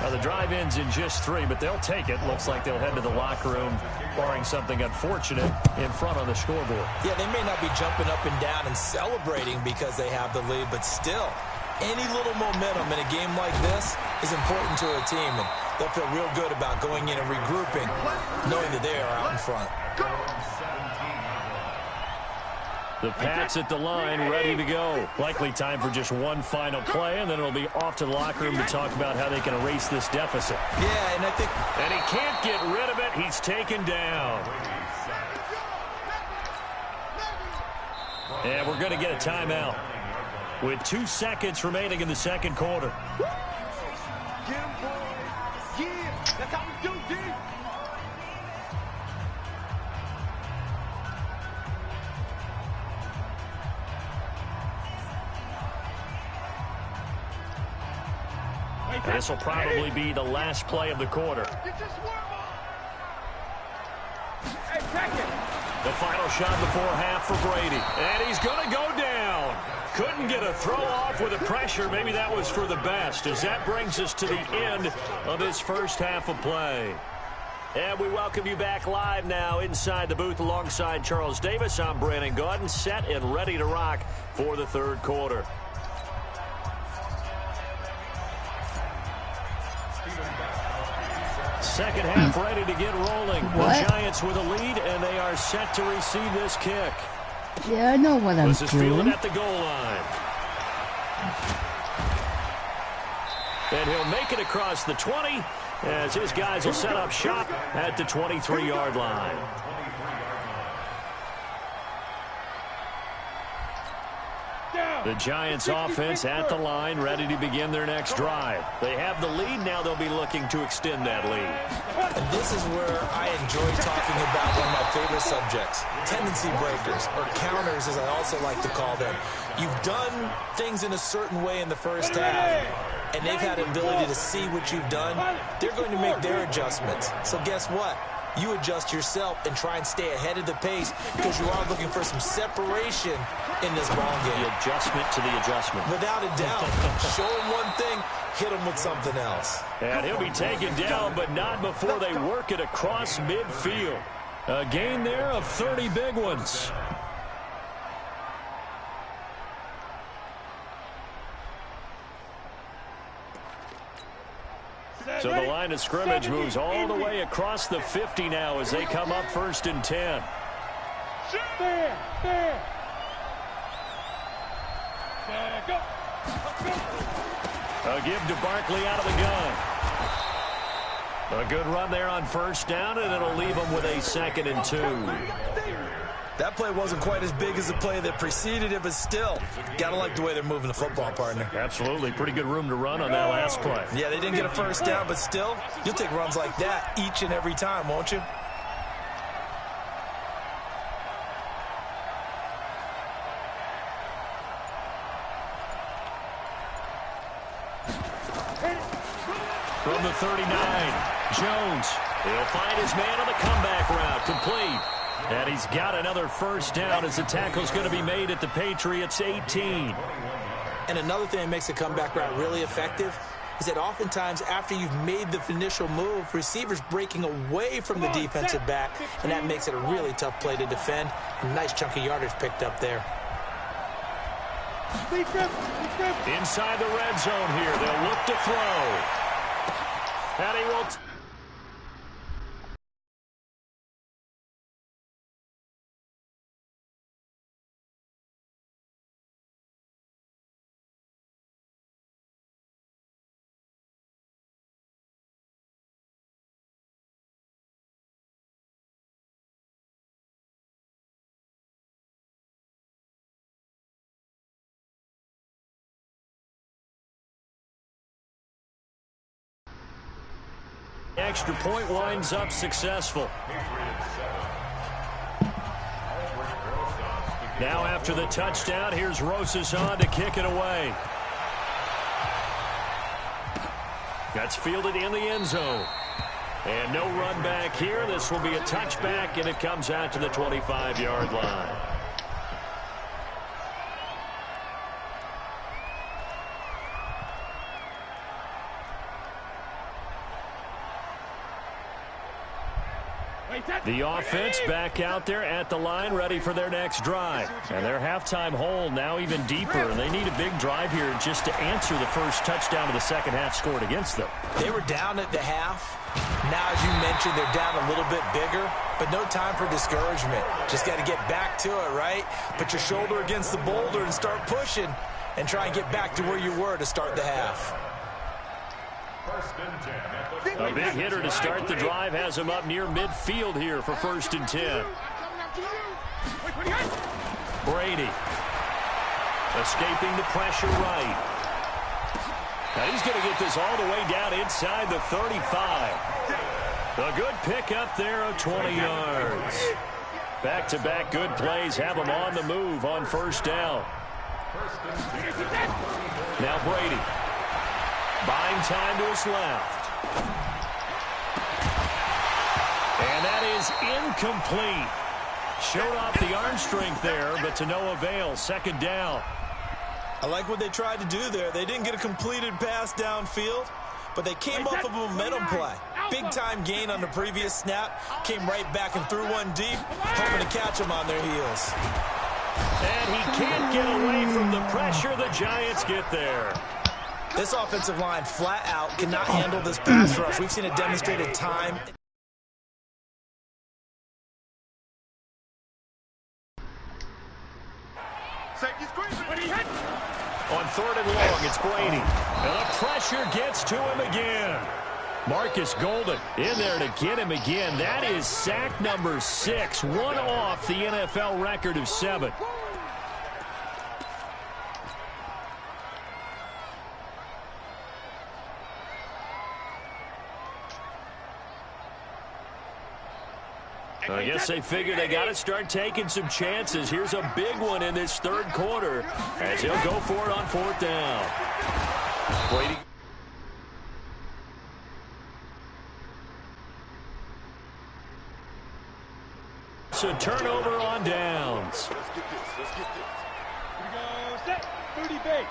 Now the drive ends in just 3, but they'll take it. Looks like they'll head to the locker room, barring something unfortunate in front on the scoreboard. Yeah, they may not be jumping up and down and celebrating because they have the lead, but still, any little momentum in a game like this is important to a team, and they'll feel real good about going in and regrouping, knowing that they are out in front. The Pats at the line, ready to go. Likely time for just one final play, and then it'll be off to the locker room to talk about how they can erase this deficit. Yeah, and I think... And he can't get rid of it. He's taken down. And we're going to get a timeout with 2 seconds remaining in the second quarter. Get him, boy. Yeah, that's how we do, D. And this will probably be the last play of the quarter. The final shot before half for Brady. And he's going to go down. Couldn't get a throw off with the pressure. Maybe that was for the best, as that brings us to the end of this first half of play. And we welcome you back live now inside the booth alongside Charles Davis. I'm Brandon Gaudin, set and ready to rock for the third quarter. Second half ready to get rolling. What? The Giants with a lead, and they are set to receive this kick. Yeah, I know what I'm This is fielded doing. at the goal line. And he'll make it across the 20 as his guys will set up shop at the 23-yard line. The Giants offense at the line, ready to begin their next drive. They have the lead. Now they'll be looking to extend that lead. And this is where I enjoy talking about one of my favorite subjects, tendency breakers, or counters, as I also like to call them. You've done things in a certain way in the first half, and they've had an ability to see what you've done. They're going to make their adjustments. So guess what? You adjust yourself and try and stay ahead of the pace because you are looking for some separation in this ball game. The adjustment to the adjustment. Without a doubt. Show him one thing, hit him with something else. And he'll be taken down, but not before they work it across midfield. A gain there of 30 big ones. So the line of scrimmage moves all the way across the 50 now as they come up 1st and 10. A give to Barkley out of the gun. A good run there on 1st down, and it'll leave them with a 2nd and 2. That play wasn't quite as big as the play that preceded it, but still, got to like the way they're moving the football, partner. Absolutely. Pretty good room to run on that last play. Yeah, they didn't get a 1st down, but still, you'll take runs like that each and every time, won't you? From the 39, Jones, he'll find his man on the comeback route, complete. And he's got another first down as the tackle's going to be made at the Patriots' 18. And another thing that makes the comeback route really effective is that oftentimes after you've made the initial move, receivers breaking away from the defensive back, and that makes it a really tough play to defend. A nice chunk of yardage picked up there. Inside the red zone here, they'll look to throw. And he will... Extra point winds up successful. Now after the touchdown, here's Rosas on to kick it away. That's fielded in the end zone. And no run back here. This will be a touchback, and it comes out to the 25-yard line. The offense back out there at the line, ready for their next drive. And their halftime hole now even deeper, and they need a big drive here just to answer the first touchdown of the second half scored against them. They were down at the half. Now, as you mentioned, they're down a little bit bigger, but no time for discouragement. Just got to get back to it, right? Put your shoulder against the boulder and start pushing and try and get back to where you were to start the half. A big hitter to start the drive has him up near midfield here for 1st and 10. Brady escaping the pressure right. Now he's going to get this all the way down inside the 35. A good pickup there of 20 yards. Back-to-back good plays have him on the move on 1st down. Now Brady. Buying time to his left. And that is incomplete. Showed off the arm strength there, but to no avail. 2nd down. I like what they tried to do there. They didn't get a completed pass downfield, but they came off of a momentum play. Big-time gain on the previous snap. Came right back and threw one deep, hoping to catch them on their heels. And he can't get away from the pressure. The Giants get there. This offensive line flat out cannot handle this pass rush. We've seen it demonstrated time. On 3rd and long, it's Brady. And the pressure gets to him again. Marcus Golden in there to get him again. That is sack number 6, one off the NFL record of 7. I guess they figured they got to start taking some chances. Here's a big one in this 3rd quarter as he'll go for it on 4th down. Brady. So turnover on downs. Let's get this. Here we go. Set. 30 base.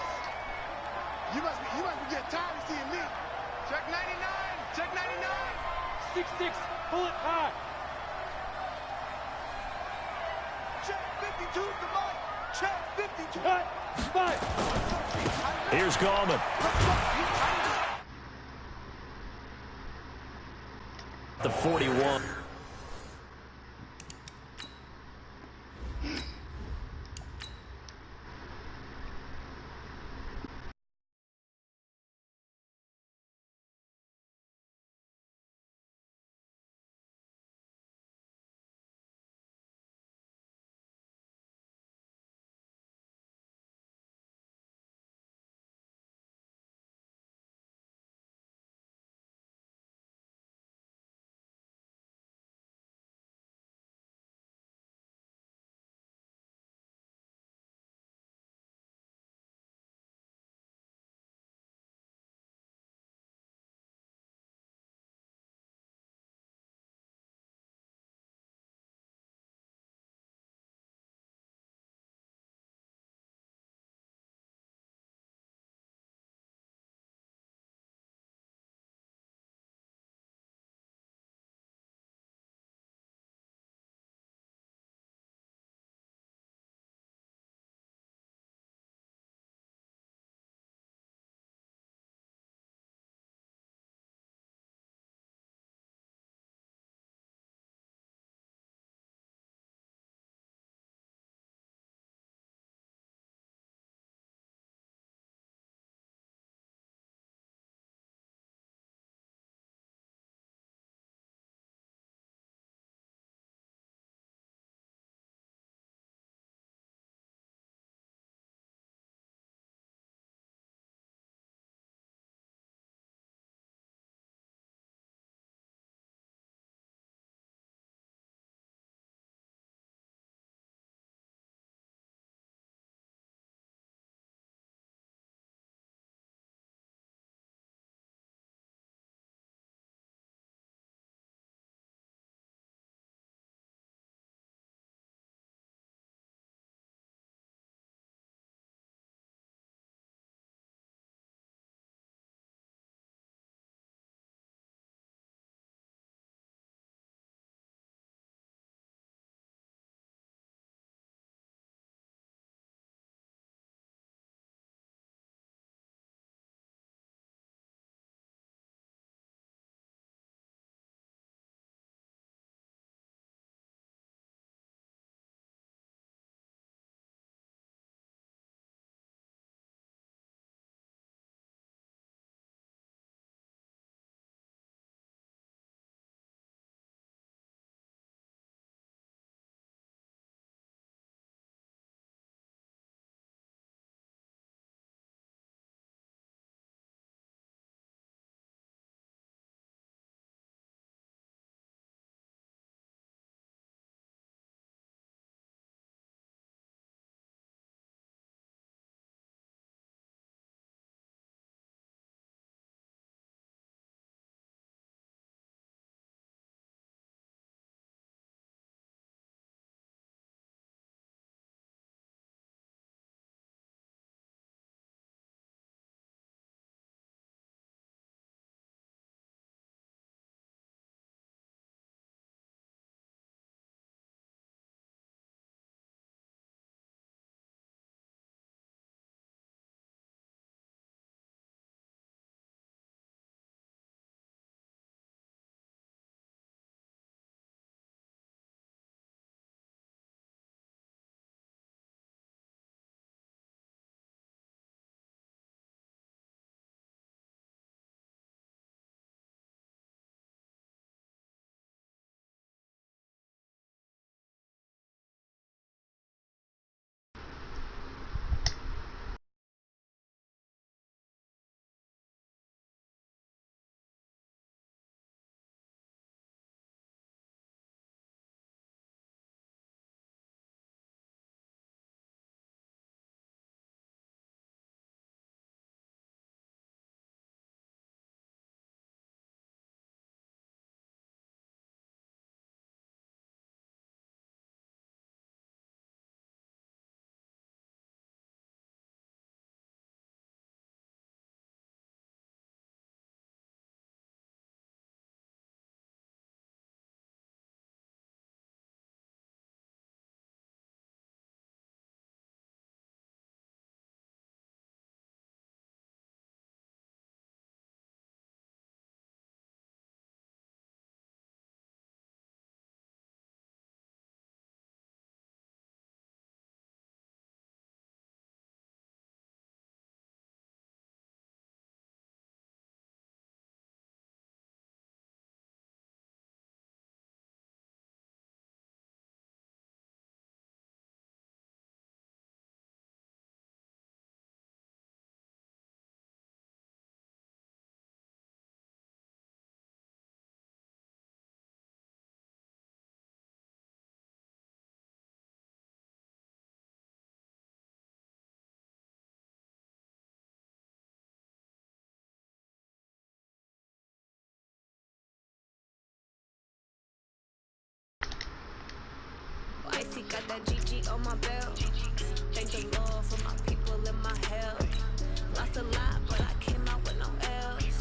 You must be getting tired of seeing me. Check 99. Check 99. 6'6". Pull it high. Check 52 to Mike. Check 52. Cut. 5. Here's Gallman. The 41. icy, got that GG on my belt. Thank the Lord for my people in my health. Lost a lot, but I came out with no L's.